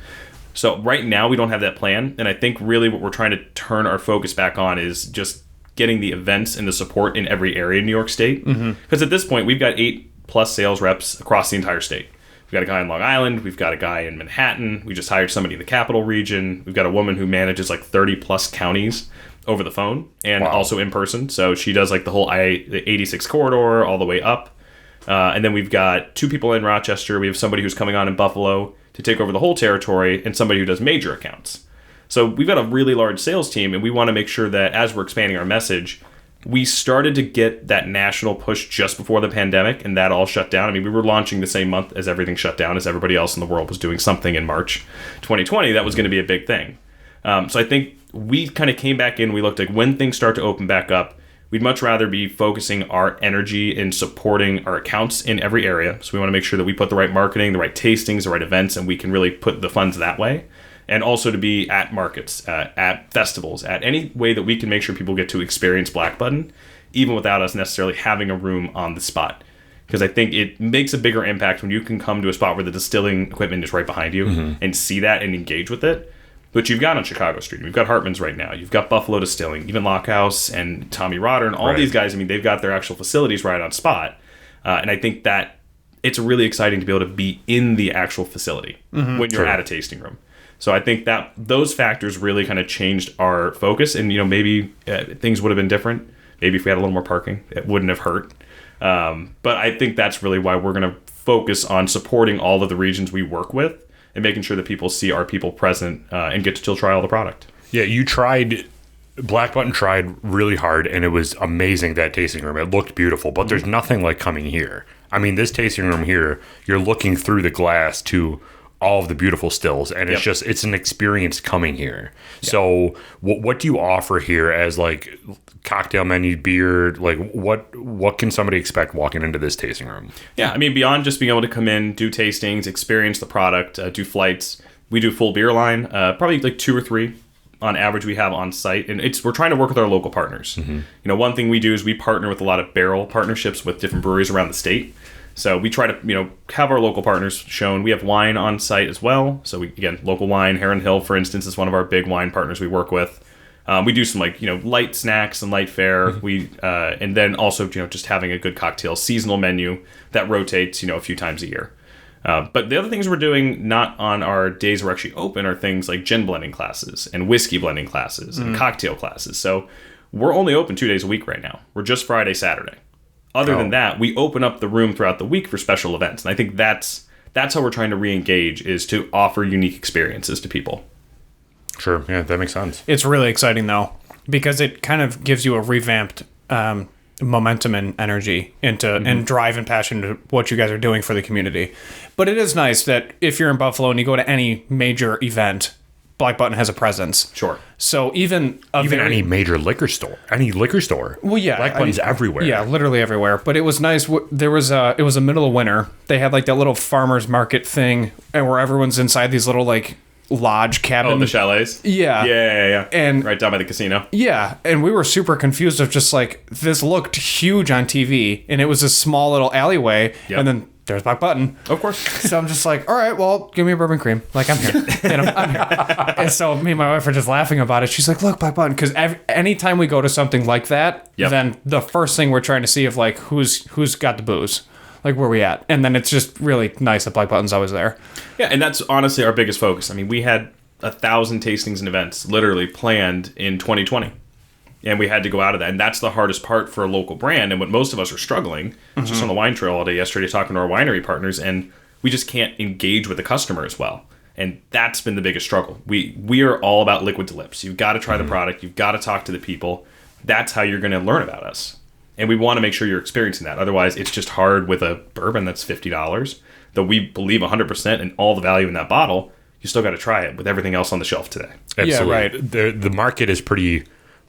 So right now we don't have that plan. And I think really what we're trying to turn our focus back on is just getting the events and the support in every area in New York State. Because at this point, we've got 8+ sales reps across the entire state. We've got a guy in Long Island. We've got a guy in Manhattan. We just hired somebody in the capital region. We've got a woman who manages like 30+ counties over the phone and also in person. So she does like the whole the 86 corridor all the way up. And then we've got 2 people in Rochester. We have somebody who's coming on in Buffalo to take over the whole territory and somebody who does major accounts. So we've got a really large sales team, and we want to make sure that as we're expanding our message, we started to get that national push just before the pandemic, and that all shut down. I mean, we were launching the same month as everything shut down, as everybody else in the world was doing something in March 2020. That was going to be a big thing. So I think we kind of came back in. We looked like when things start to open back up, we'd much rather be focusing our energy in supporting our accounts in every area. So we want to make sure that we put the right marketing, the right tastings, the right events, and we can really put the funds that way. And also to be at markets, at festivals, at any way that we can make sure people get to experience Black Button, even without us necessarily having a room on the spot. Because I think it makes a bigger impact when you can come to a spot where the distilling equipment is right behind you and see that and engage with it. But you've got on Chicago Street, you've got Hartman's right now, you've got Buffalo Distilling, even Lockhouse and Tommy Rotter and all these guys. I mean, they've got their actual facilities right on spot. And I think that it's really exciting to be able to be in the actual facility when you're at a tasting room. So I think that those factors really kind of changed our focus. And, maybe things would have been different. Maybe if we had a little more parking, it wouldn't have hurt. But I think that's really why we're going to focus on supporting all of the regions we work with and making sure that people see our people present and get to still try all the product. Yeah, Black Button tried really hard, and it was amazing, that tasting room. It looked beautiful, but there's nothing like coming here. I mean, this tasting room here, you're looking through the glass to all of the beautiful stills, and it's an experience coming here. So what do you offer here as like cocktail menu, beer? Like what can somebody expect walking into this tasting room? Yeah, I mean, beyond just being able to come in, do tastings, experience the product, do flights, we do full beer line, probably like 2 or 3 on average we have on site, and we're trying to work with our local partners. One thing we do is we partner with a lot of barrel partnerships with different breweries around the state. So we try to, have our local partners shown. We have wine on site as well. So local wine, Heron Hill, for instance, is one of our big wine partners we work with. We do some light snacks and light fare. We and then also just having a good cocktail seasonal menu that rotates a few times a year. But the other things we're doing not on our days we're actually open are things like gin blending classes and whiskey blending classes and cocktail classes. So we're only open 2 days a week right now. We're just Friday, Saturday. Other than that, we open up the room throughout the week for special events. And I think that's how we're trying to re-engage, is to offer unique experiences to people. Sure. Yeah, that makes sense. It's really exciting, though, because it kind of gives you a revamped momentum and energy into and drive and passion to what you guys are doing for the community. But it is nice that if you're in Buffalo and you go to any major event, Black Button has a presence. Sure. So even any major liquor store, Well, yeah, Black Button's everywhere. Yeah, literally everywhere. But it was nice. It was a middle of winter. They had like that little farmers market thing, and where everyone's inside these little like lodge cabin. Oh, the chalets. Yeah. Yeah. And right down by the casino. Yeah, and we were super confused of just like, this looked huge on TV, and it was a small little alleyway, and then there's Black Button. Of course. So I'm just like, all right, well, give me a bourbon cream. Like, I'm here. And I'm here. And so me and my wife are just laughing about it. She's like, look, Black Button. Because anytime we go to something like that, then the first thing we're trying to see of like, who's got the booze? Like, where we at? And then it's just really nice that Black Button's always there. Yeah, and that's honestly our biggest focus. I mean, we had 1,000 tastings and events literally planned in 2020. And we had to go out of that. And that's the hardest part for a local brand. And what most of us are struggling, just on the wine trail all day yesterday, talking to our winery partners, and we just can't engage with the customer as well. And that's been the biggest struggle. We are all about liquid to lips. You've got to try the product. You've got to talk to the people. That's how you're going to learn about us. And we want to make sure you're experiencing that. Otherwise, it's just hard with a bourbon that's $50, though we believe 100% in all the value in that bottle. You still got to try it with everything else on the shelf today. Absolutely. Yeah, right. The market is pretty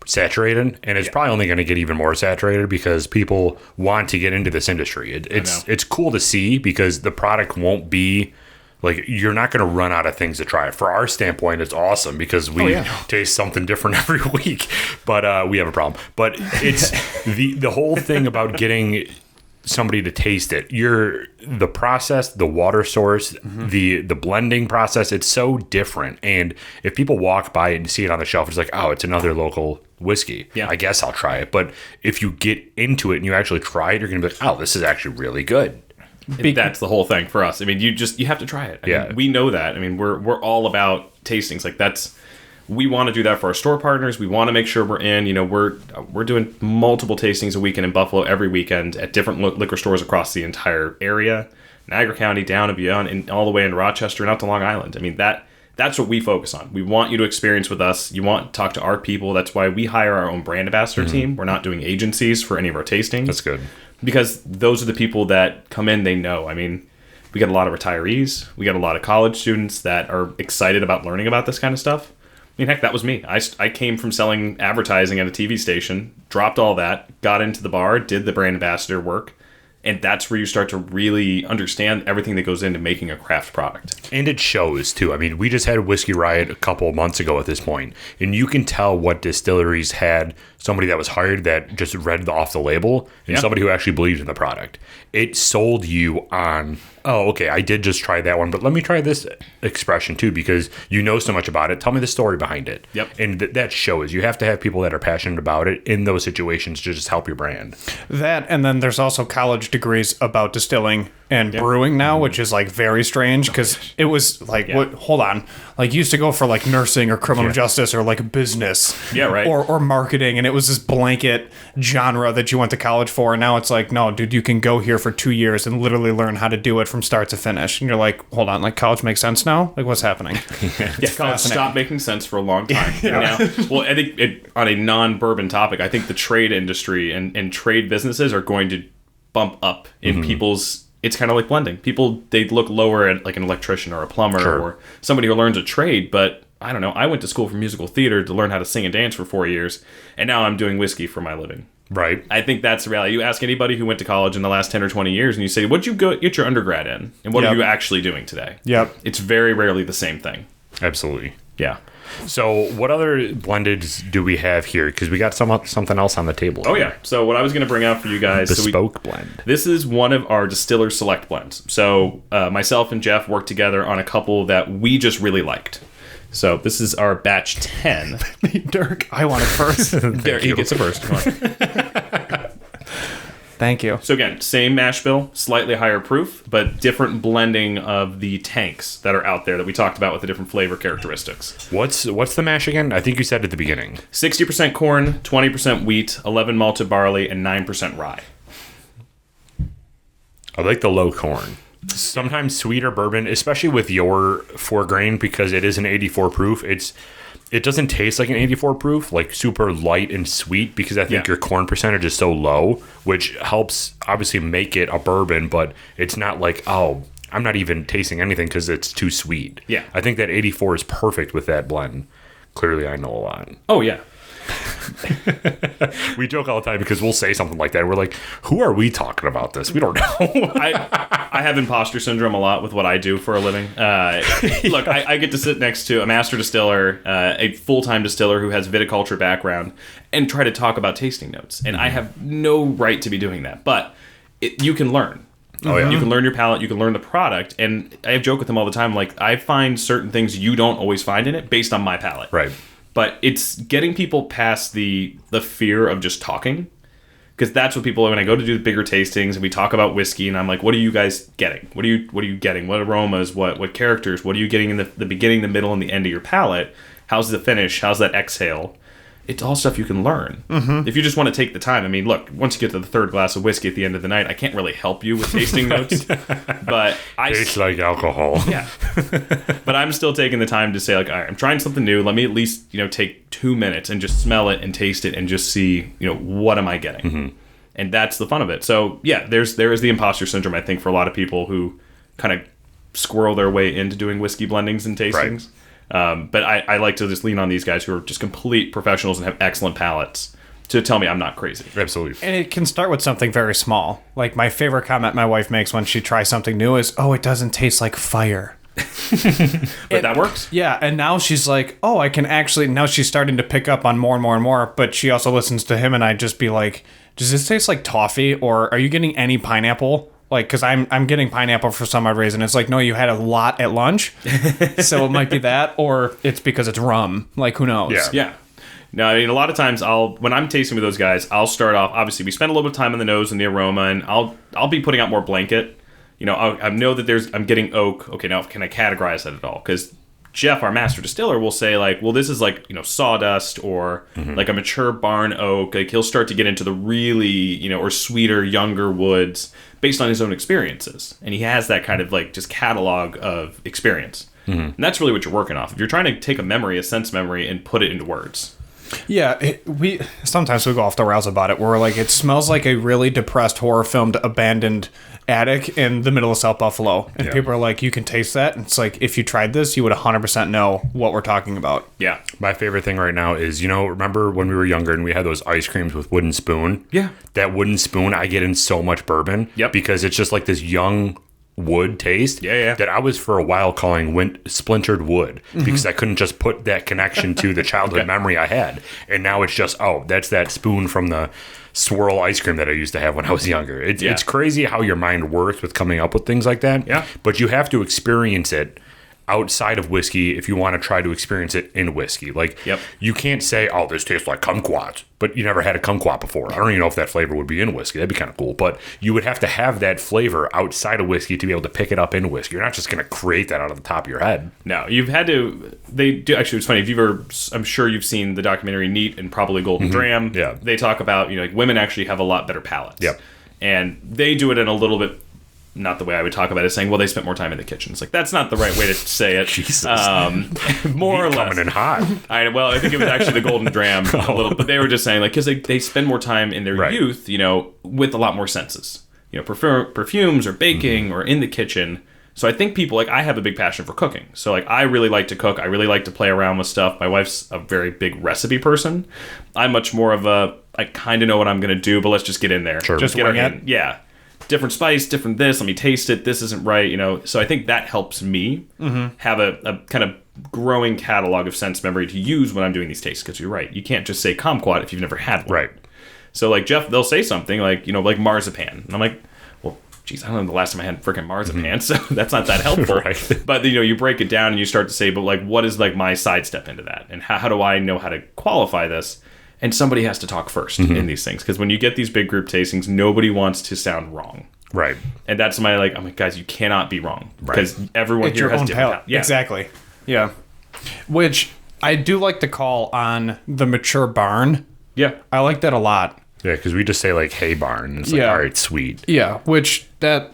saturated, and it's probably only going to get even more saturated because people want to get into this industry. It's cool to see, because the product won't be like, you're not going to run out of things to try. For our standpoint, it's awesome because we taste something different every week, but we have a problem. But it's the whole thing about getting somebody to taste it. The process, the water source, the blending process, it's so different. And if people walk by it and see it on the shelf, it's like, oh, it's another local whiskey. Yeah. I guess I'll try it. But if you get into it and you actually try it, you're going to be like, oh, this is actually really good. That's the whole thing for us. I mean, you have to try it. I mean, we know that. I mean, we're all about tastings. Like, we want to do that for our store partners. We want to make sure we're in. We're doing multiple tastings a weekend in Buffalo every weekend at different liquor stores across the entire area, Niagara County, down and beyond, and all the way into Rochester and out to Long Island. I mean, that's what we focus on. We want you to experience with us. You want to talk to our people. That's why we hire our own brand ambassador team. We're not doing agencies for any of our tastings. That's good. Because those are the people that come in, they know. I mean, we got a lot of retirees. We got a lot of college students that are excited about learning about this kind of stuff. I mean, heck, that was me. I came from selling advertising at a TV station, dropped all that, got into the bar, did the brand ambassador work, and that's where you start to really understand everything that goes into making a craft product. And it shows, too. I mean, we just had Whiskey Riot a couple of months ago at this point, and you can tell what distilleries had somebody that was hired that just read off the label and somebody who actually believed in the product. It sold you on, oh, okay, I did just try that one, but let me try this expression too, because you know so much about it. Tell me the story behind it. Yep. And that shows. You have to have people that are passionate about it in those situations to just help your brand. That, and then there's also college degrees about distilling and brewing now, which is like very strange, because it was like, hold on, like you used to go for like nursing or criminal justice or like business, or marketing, and it was this blanket genre that you went to college for, and now it's like, no, dude, you can go here for 2 years and literally learn how to do it from start to finish. And you're like, hold on, like college makes sense now? Like, what's happening? College stopped making sense for a long time. Now, well, I think on a non-bourbon topic, I think the trade industry and trade businesses are going to bump up in people's it's kind of like blending. People, they look lower at like an electrician or a plumber or somebody who learns a trade, but I don't know. I went to school for musical theater to learn how to sing and dance for 4 years, and now I'm doing whiskey for my living. Right. I think that's the reality. You ask anybody who went to college in the last 10 or 20 years, and you say, what'd you get your undergrad in? And what are you actually doing today? Yep. It's very rarely the same thing. Absolutely. Yeah. So what other blendeds do we have here? Because we got something else on the table. Oh, yeah. So what I was going to bring out for you guys. Bespoke blend. This is one of our distiller select blends. So myself and Jeff worked together on a couple that we just really liked. So this is our batch 10. Dirk, I want it first. There, he gets it first. Come on. Thank you. So again, same mash bill, slightly higher proof, but different blending of the tanks that are out there that we talked about with the different flavor characteristics. What's the mash again? I think you said at the beginning. 60% corn, 20% wheat, 11 malted barley, and 9% rye. I like the low corn. Sometimes sweeter bourbon, especially with your 4 grain, because it is an 84 proof. It doesn't taste like an 84 proof, like super light and sweet, because I think your corn percentage is so low, which helps obviously make it a bourbon, but it's not like, oh, I'm not even tasting anything because it's too sweet. Yeah. I think that 84 is perfect with that blend. Clearly, I know a lot. Oh, yeah. We joke all the time because we'll say something like that. We're like, who are we talking about this? We don't know. I have imposter syndrome a lot with what I do for a living. Look, I get to sit next to a master distiller, a full-time distiller who has viticulture background, and try to talk about tasting notes. And I have no right to be doing that. But you can learn. Oh, yeah. You can learn your palate. You can learn the product. And I joke with them all the time. Like, I find certain things you don't always find in it based on my palate. Right. But it's getting people past the fear of just talking, because that's what people, when I go to do the bigger tastings and we talk about whiskey, and I'm like, what are you guys getting? What are you getting? What aromas? What characters? What are you getting in the beginning, the middle, and the end of your palate? How's the finish? How's that exhale? It's all stuff you can learn. Mm-hmm. If you just want to take the time. I mean, look, once you get to the third glass of whiskey at the end of the night, I can't really help you with tasting notes. But Tastes like alcohol. Yeah. But I'm still taking the time to say, like, all right, I'm trying something new. Let me at least, take 2 minutes and just smell it and taste it and just see, what am I getting? Mm-hmm. And that's the fun of it. So, yeah, there is the imposter syndrome, I think, for a lot of people who kind of squirrel their way into doing whiskey blendings and tastings. Right. But I like to just lean on these guys who are just complete professionals and have excellent palates to tell me I'm not crazy. Absolutely. And it can start with something very small. Like, my favorite comment my wife makes when she tries something new is, oh, it doesn't taste like fire. But that works. Yeah, and now she's like, oh, I can actually, now she's starting to pick up on more and more and more, but she also listens to him, and I just be like, does this taste like toffee, or are you getting any pineapple? Like, because I'm getting pineapple for some odd reason. It's like, no, you had a lot at lunch, so it might be that, or it's because it's rum. Like, who knows? Yeah. No, I mean, a lot of times when I'm tasting with those guys, I'll start off, obviously, we spend a little bit of time on the nose and the aroma, and I'll be putting out more blanket. I know that I'm getting oak. Okay, now can I categorize that at all? Because Jeff, our master distiller, will say, like, well, this is like, sawdust or like a mature barn oak. Like, he'll start to get into the really, or sweeter, younger woods based on his own experiences. And he has that kind of like just catalog of experience. Mm-hmm. And that's really what you're working off. If you're trying to take a sense memory and put it into words. Yeah, we sometimes we go off the rails about it. We're like, it smells like a really depressed, horror-filmed, abandoned attic in the middle of South Buffalo. And people are like, you can taste that. And it's like, if you tried this, you would 100% know what we're talking about. Yeah. My favorite thing right now is, remember when we were younger and we had those ice creams with wooden spoon? Yeah. That wooden spoon, I get in so much bourbon. Yep. Because it's just like this young wood taste that I was for a while calling splintered wood because I couldn't just put that connection to the childhood memory I had. And now it's just, that's that spoon from the swirl ice cream that I used to have when I was younger. It's crazy how your mind works with coming up with things like that. Yeah. But you have to experience it outside of whiskey if you want to try to experience it in whiskey. Like, you can't say, oh, this tastes like kumquat, but you never had a kumquat before. I don't even know if that flavor would be in whiskey. That'd be kind of cool. But you would have to have that flavor outside of whiskey to be able to pick it up in whiskey. You're not just going to create that out of the top of your head. No, you've had to. They do. Actually, it's funny. If you've ever, I'm sure you've seen the documentary Neat and probably Golden Dram. Yeah. They talk about, like, women actually have a lot better palates. Yep. And they do it in a little bit, not the way I would talk about it, saying, well, they spent more time in the kitchen. It's like, that's not the right way to say it. Jesus. More or less. Coming in hot. I think it was actually the Golden Dram a little, but they were just saying, like, because they spend more time in their youth, with a lot more senses. perfumes or baking or in the kitchen. So I think people, like, I have a big passion for cooking. So, like, I really like to cook. I really like to play around with stuff. My wife's a very big recipe person. I'm much more of I kind of know what I'm going to do, but let's just get in there. Sure. Just get wing it? Yeah. Different spice, different this. Let me taste it. This isn't right, So I think that helps me have a kind of growing catalog of sense memory to use when I'm doing these tastes. Because you're right. You can't just say kumquat if you've never had one. Right. So, like, Jeff, they'll say something like, like marzipan. And I'm like, well, geez, I don't know the last time I had freaking marzipan, so that's not that helpful. Right. But, you break it down and you start to say, but, like, what is, like, my sidestep into that? And how do I know how to qualify this? And somebody has to talk first in these things. Because when you get these big group tastings, nobody wants to sound wrong. Right. And that's I'm like, guys, you cannot be wrong. Right. Because everyone It's here your has own different palate. Yeah. Exactly. Yeah. Which I do like to call on the mature barn. Yeah. I like that a lot. Yeah, because we just say like, "Hey, barn." It's like, Yeah. all right, sweet. Yeah, which that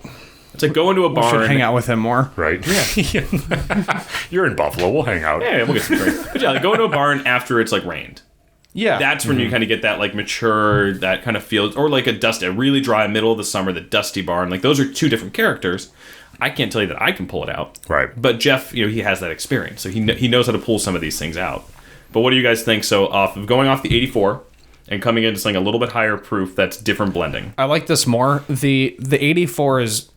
It's like go into a we barn. should hang out with him more. Right. Yeah. You're in Buffalo. We'll hang out. Yeah, we'll get some drinks. But yeah, like, go into a barn after it's like rained. Yeah. That's when you kind of get that like mature, that kind of feel, or like a really dry middle of the summer, the dusty barn. Like those are two different characters. I can't tell you that I can pull it out. Right. But Jeff, he has that experience, so he knows how to pull some of these things out. But what do you guys think? So going off the 84 and coming into something a little bit higher proof, that's different blending. I like this more. The 84 is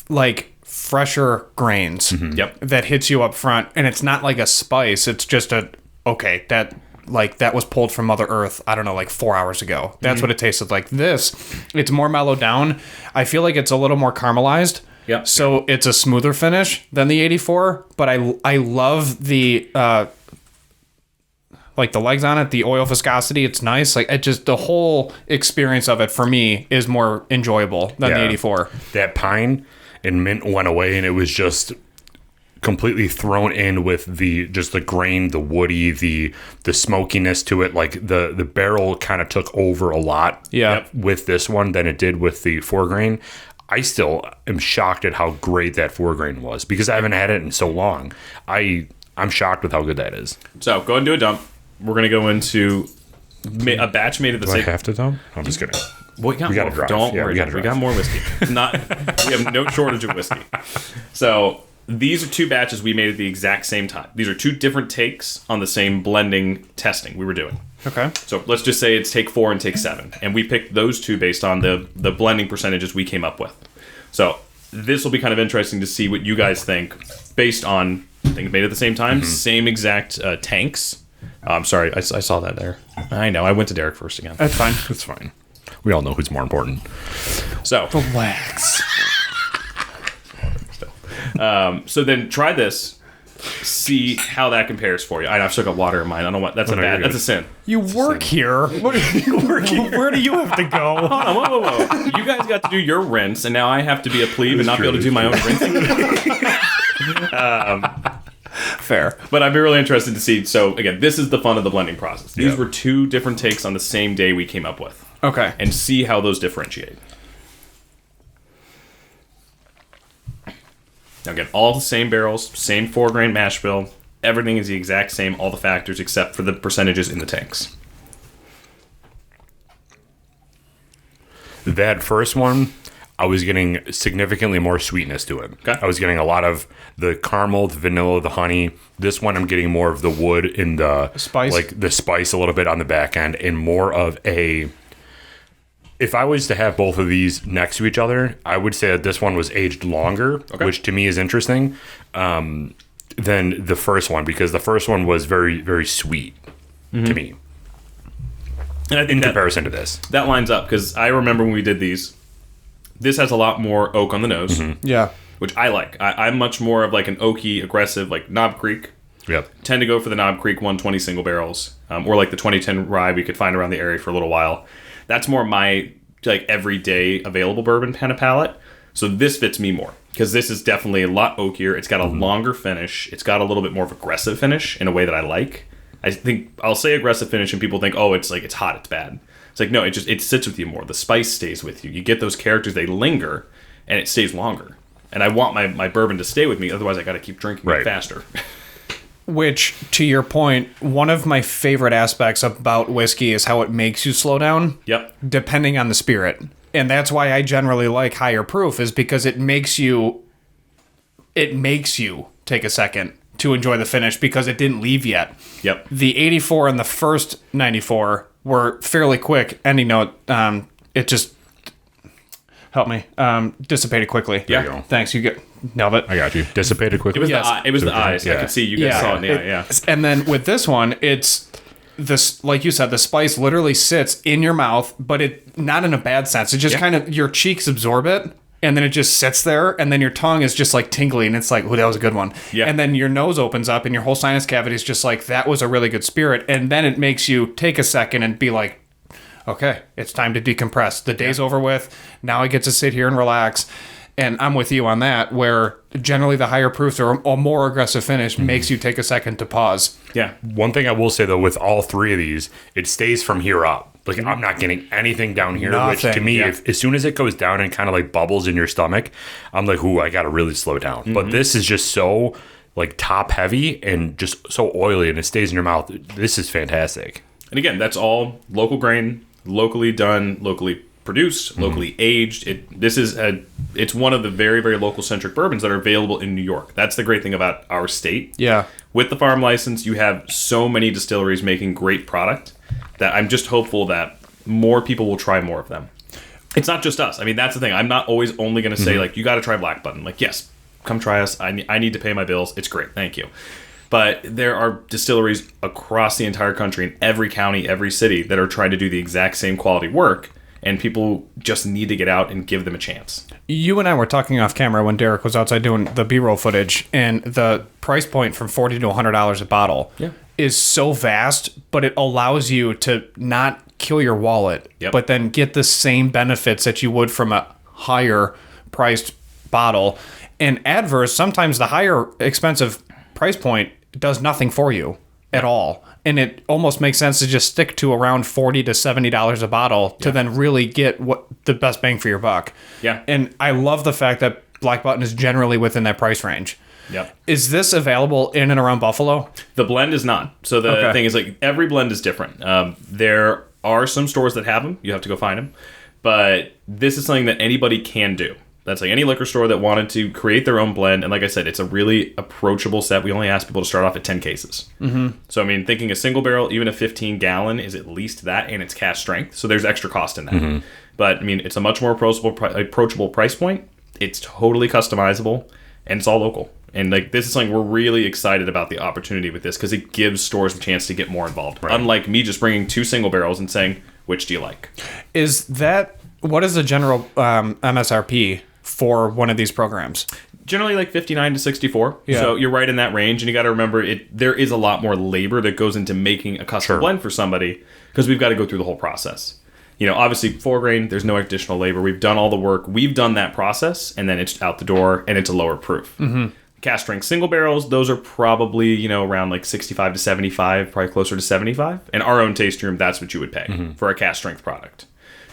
like fresher grains Yep. that hits you up front, and it's not like a spice. It's just that was pulled from Mother Earth, I don't know, like 4 hours ago. That's what it tasted like. This, it's more mellowed down. I feel like it's a little more caramelized. Yep. So it's a smoother finish than the 84, but I love the like the legs on it, the oil viscosity. It's nice. Like it just, the whole experience of it for me is more enjoyable than the 84. That pine and mint went away, and it was just completely thrown in with the grain, the woody, the smokiness to it. Like the barrel kind of took over a lot with this one than it did with the 4-grain. I still am shocked at how great that 4-grain was because I haven't had it in so long. I'm shocked with how good that is. So go ahead and do a dump. We're going to go into a batch made of the Do same. I have to dump? I'm just kidding. We got gotta more. drive. Don't Yeah, worry. we gotta We drive. got more whiskey. We have no shortage of whiskey. So these are two batches we made at the exact same time. These are two different takes on the same blending testing we were doing. Okay. So let's just say it's take 4 and take 7. And we picked those two based on the blending percentages we came up with. So this will be kind of interesting to see what you guys think based on things made at the same time. Same exact tanks. I'm sorry, I saw that there. I know, I went to Derek first again. That's fine. It's fine. We all know who's more important. So, Relax. so then try this. See how that compares for you. I've still got water in mine. I don't know what. That's that's a sin. You work here. Where do you have to go? Hold on, whoa. You guys got to do your rinse, and now I have to be a plebe and not be able to do my own rinsing. Fair. But I'd be really interested to see. So again, this is the fun of the blending process. These were two different takes on the same day we came up with. Okay. And see how those differentiate. Now again, all the same barrels, same 4-grain mash bill. Everything is the exact same, all the factors except for the percentages in the tanks. That first one, I was getting significantly more sweetness to it. Okay. I was getting a lot of the caramel, the vanilla, the honey. This one, I'm getting more of the wood in the spice, like the spice a little bit on the back end, and more of a. If I was to have both of these next to each other, I would say that this one was aged longer, which to me is interesting, than the first one, because the first one was very, very sweet to me. And I think in comparison to this. That lines up, because I remember when we did these, this has a lot more oak on the nose, Yeah. which I like. I'm much more of like an oaky, aggressive, like Knob Creek. Yep. Tend to go for the Knob Creek 120 single barrels, or like the 2010 rye we could find around the area for a little while. That's more my like everyday available bourbon kind of palate. So this fits me more because this is definitely a lot oakier. It's got a longer finish. It's got a little bit more of aggressive finish in a way that I like. I think I'll say aggressive finish and people think, oh, it's like it's hot, it's bad. It's like no, it sits with you more. The spice stays with you. You get those characters, they linger, and it stays longer. And I want my bourbon to stay with me. Otherwise, I got to keep drinking it faster. Which, to your point, one of my favorite aspects about whiskey is how it makes you slow down. Yep. Depending on the spirit. And that's why I generally like higher proof, is because it makes you take a second to enjoy the finish because it didn't leave yet. Yep. The 84 and the first 94 were fairly quick. Ending note, it just helped me. Dissipated quickly. There you go. Thanks. You nailed it. I got you. Dissipated quickly. It was the eyes. I could see you guys saw it in the eye. Yeah. And then with this one, it's this, like you said, the spice literally sits in your mouth, but it not in a bad sense. It just kind of, your cheeks absorb it. And then it just sits there, and then your tongue is just like tingly, and it's like, oh, that was a good one. Yeah. And then your nose opens up, and your whole sinus cavity is just like, that was a really good spirit. And then it makes you take a second and be like, okay, it's time to decompress. The day's over with. Now I get to sit here and relax. And I'm with you on that, where generally the higher proofs or a more aggressive finish makes you take a second to pause. Yeah. One thing I will say, though, with all three of these, it stays from here up. Like, I'm not getting anything down here, which to me, as soon as it goes down and kind of like bubbles in your stomach, I'm like, ooh, I got to really slow down. But this is just so like top heavy and just so oily, and it stays in your mouth. This is fantastic. And again, that's all local grain, locally done, locally produced, locally aged. It's one of the very, very local centric bourbons that are available in New York. That's the great thing about our state. Yeah. With the farm license, you have so many distilleries making great product that I'm just hopeful that more people will try more of them. It's not just us. I mean, that's the thing. I'm not always only going to say, like, you got to try Black Button. Like, yes, come try us. I need to pay my bills. It's great. Thank you. But there are distilleries across the entire country, in every county, every city, that are trying to do the exact same quality work. And people just need to get out and give them a chance. You and I were talking off camera when Derek was outside doing the B-roll footage, and the price point from $40 to $100 a bottle is so vast, but it allows you to not kill your wallet, but then get the same benefits that you would from a higher priced bottle. And adverse, sometimes the higher expensive price point does nothing for you at all. And it almost makes sense to just stick to around $40 to $70 a bottle to then really get what the best bang for your buck. Yeah. And I love the fact that Black Button is generally within that price range. Yep. Is this available in and around Buffalo? The blend is not. So the thing is, like, every blend is different. There are some stores that have them. You have to go find them. But this is something that anybody can do. That's like any liquor store that wanted to create their own blend. And like I said, it's a really approachable set. We only ask people to start off at 10 cases. So, I mean, thinking a single barrel, even a 15-gallon is at least that, and it's cask strength. So there's extra cost in that. But, I mean, it's a much more approachable price point. It's totally customizable, and it's all local. And like this is something we're really excited about, the opportunity with this, because it gives stores a chance to get more involved. Right. Unlike me just bringing 2 single barrels and saying, which do you like? What is the general MSRP for one of these programs? Generally like 59 to 64. Yeah. So you're right in that range. And you got to remember, there is a lot more labor that goes into making a custom blend for somebody, because we've got to go through the whole process. You know, obviously 4 grain, there's no additional labor. We've done all the work. We've done that process, and then it's out the door, and it's a lower proof. Cask strength single barrels, those are probably, you know, around like 65 to 75, probably closer to 75. And our own tasting room, that's what you would pay for a cask strength product.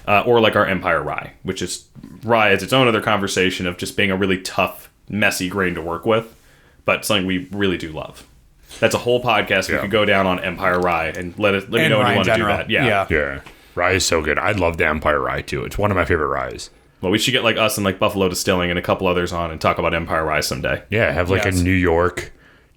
Or like our Empire Rye, which is, rye is its own other conversation of just being a really tough, messy grain to work with, but something we really do love. That's a whole podcast. We could go down on Empire Rye and let me know if you want to do that. Yeah. Rye is so good. I love the Empire Rye too. It's one of my favorite ryes. Well, we should get like us and like Buffalo Distilling and a couple others on and talk about Empire Rye someday. Yeah, have like a New York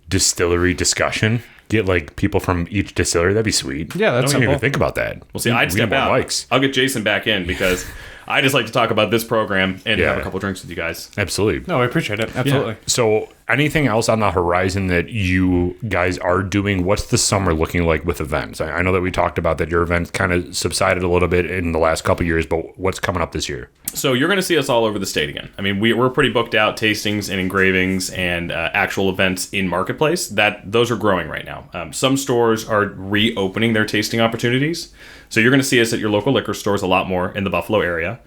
distillery discussion. Get like people from each distillery. That'd be sweet. Yeah, that's I don't even think about that. Well, see, I'd step out. Likes. I'll get Jason back in because I just like to talk about this program and have a couple drinks with you guys. Absolutely. No, I appreciate it. Absolutely. Yeah. So anything else on the horizon that you guys are doing? What's the summer looking like with events? I know that we talked about that your event kind of subsided a little bit in the last couple of years, but what's coming up this year? So you're going to see us all over the state again. I mean, we're pretty booked out, tastings and engravings and actual events in Marketplace. Those are growing right now. Some stores are reopening their tasting opportunities. So you're going to see us at your local liquor stores a lot more in the Buffalo area.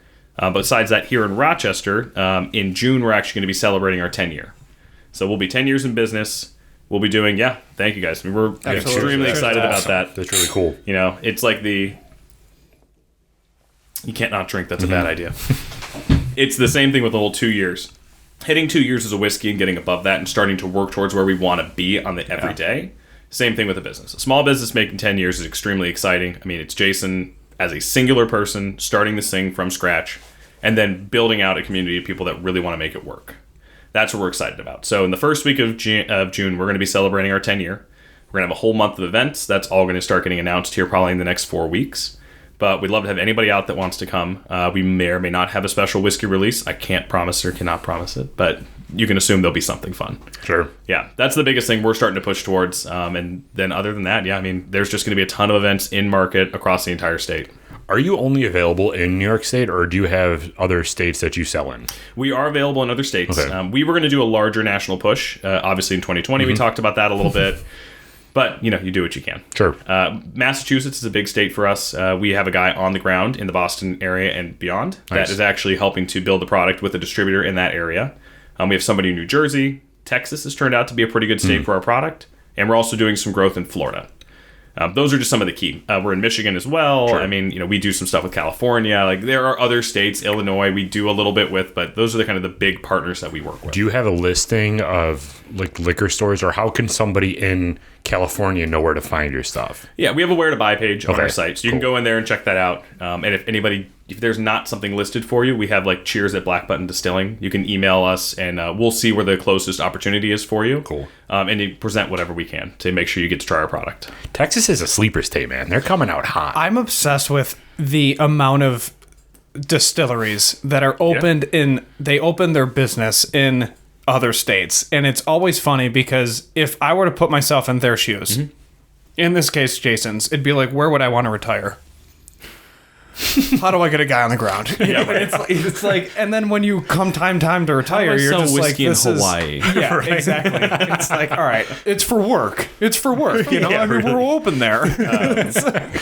Besides that, here in Rochester, in June, we're actually going to be celebrating our 10-year. So we'll be 10 years in business. We'll be doing, thank you guys. I mean, we're extremely excited about that. That's really cool. You know, it's like you can't not drink. That's a bad idea. It's the same thing with the whole 2 years. Hitting 2 years as a whiskey and getting above that and starting to work towards where we want to be on the everyday. Same thing with a business. A small business making 10 years is extremely exciting. I mean, it's Jason as a singular person starting this thing from scratch. and then building out a community of people that really want to make it work. That's what we're excited about. So in the first week of June, we're going to be celebrating our 10 year. We're going to have a whole month of events. That's all going to start getting announced here probably in the next 4 weeks. But we'd love to have anybody out that wants to come. We may or may not have a special whiskey release. I can't promise or cannot promise it, but you can assume there'll be something fun. Sure. Yeah, that's the biggest thing we're starting to push towards. And then other than that, yeah, I mean, there's just going to be a ton of events in market across the entire state. Are you only available in New York State, or do you have other states that you sell in? We are available in other states. Okay. We were going to do a larger national push. Obviously, in 2020, we talked about that a little bit. But, you do what you can. Sure. Massachusetts is a big state for us. We have a guy on the ground in the Boston area and beyond that is actually helping to build the product with a distributor in that area. We have somebody in New Jersey. Texas has turned out to be a pretty good state for our product. And we're also doing some growth in Florida. Those are just some of the key. We're in Michigan as well. Sure. I mean, we do some stuff with California. Like, there are other states, Illinois, we do a little bit with, but those are the kind of the big partners that we work with. Do you have a listing of like liquor stores, or how can somebody in California know where to find your stuff? Yeah, we have a where to buy page on our site, so you can go in there and check that out. And if there's not something listed for you, we have like Cheers at Black Button Distilling. You can email us, and we'll see where the closest opportunity is for you. Cool. And you present whatever we can to make sure you get to try our product. Texas is a sleeper state, man. They're coming out hot. I'm obsessed with the amount of distilleries that are opened they open their business in other states. And it's always funny because if I were to put myself in their shoes, in this case, Jason's, it'd be like, where would I want to retire? How do I get a guy on the ground? It's like, and then when you come time to retire, you're just like, this in Hawaii. Yeah, right. Exactly. It's like, all right, it's for work. We're open there.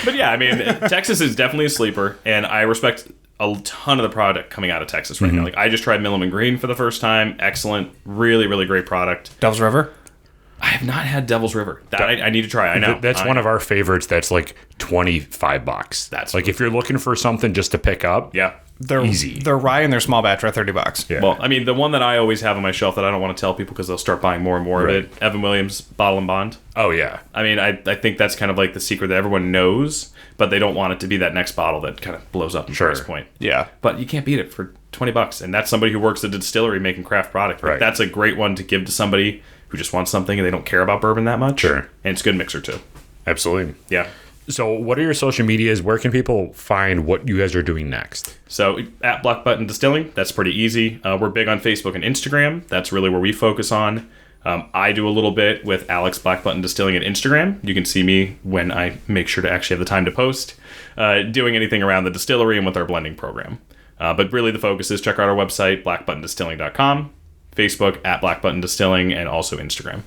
But yeah, I mean, Texas is definitely a sleeper, and I respect a ton of the product coming out of Texas right now. Like, I just tried Milliman Green for the first time. Excellent. Really, really great product. Devil's River? I have not had Devil's River. That I need to try. I know. That's one of our favorites. That's like $25. That's like, if you're looking for something just to pick up. Yeah. They're easy. Their rye and their small batch are $30. Yeah. Well, I mean, the one that I always have on my shelf that I don't want to tell people because they'll start buying more and more of it, Evan Williams Bottle and Bond. Oh, yeah. I mean, I think that's kind of like the secret that everyone knows, but they don't want it to be that next bottle that kind of blows up in price point. Yeah. But you can't beat it for $20. And that's somebody who works at a distillery making craft product. Like, that's a great one to give to somebody who just wants something and they don't care about bourbon that much. Sure. And it's a good mixer, too. Absolutely. Yeah. So what are your social medias? Where can people find what you guys are doing next? So at Black Button Distilling, that's pretty easy. We're big on Facebook and Instagram. That's really where we focus on. I do a little bit with Alex Black Button Distilling at Instagram. You can see me when I make sure to actually have the time to post, doing anything around the distillery and with our blending program. But really the focus is check out our website, blackbuttondistilling.com, Facebook at Black Button Distilling, and also Instagram.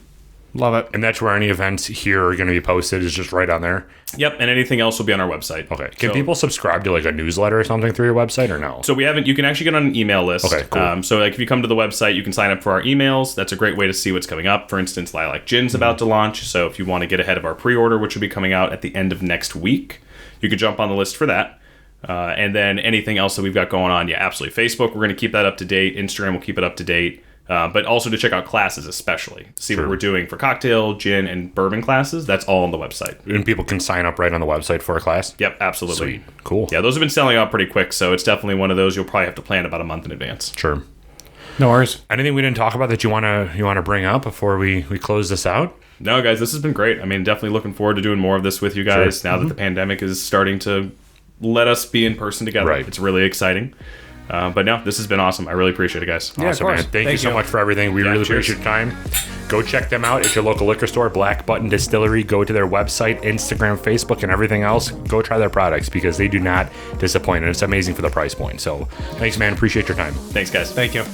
Love it. And that's where any events here are going to be posted, is just right on there? Yep, and anything else will be on our website. Okay. Can people subscribe to like a newsletter or something through your website, or no? So you can actually get on an email list. Okay, cool. So like if you come to the website, you can sign up for our emails. That's a great way to see what's coming up. For instance, Lilac Gin's about to launch. So if you want to get ahead of our pre-order, which will be coming out at the end of next week, you can jump on the list for that. And then anything else that we've got going on, yeah, absolutely. Facebook, we're going to keep that up to date. Instagram will keep it up to date. But also to check out classes, especially to see what we're doing for cocktail, gin, and bourbon classes. That's all on the website. And people can sign up right on the website for a class? Yep, absolutely. Sweet. Cool. Yeah, those have been selling out pretty quick, so it's definitely one of those you'll probably have to plan about a month in advance. Sure. No worries. Anything we didn't talk about that you want to bring up before we close this out? No, guys, this has been great. I mean, definitely looking forward to doing more of this with you guys now that the pandemic is starting to let us be in person together. Right. It's really exciting. But no, this has been awesome. I really appreciate it, guys. Yeah, awesome, man. Thank you so much for everything. We really appreciate your time. Go check them out at your local liquor store, Black Button Distillery. Go to their website, Instagram, Facebook, and everything else. Go try their products because they do not disappoint, and it's amazing for the price point. So thanks, man. Appreciate your time. Thanks, guys. Thank you.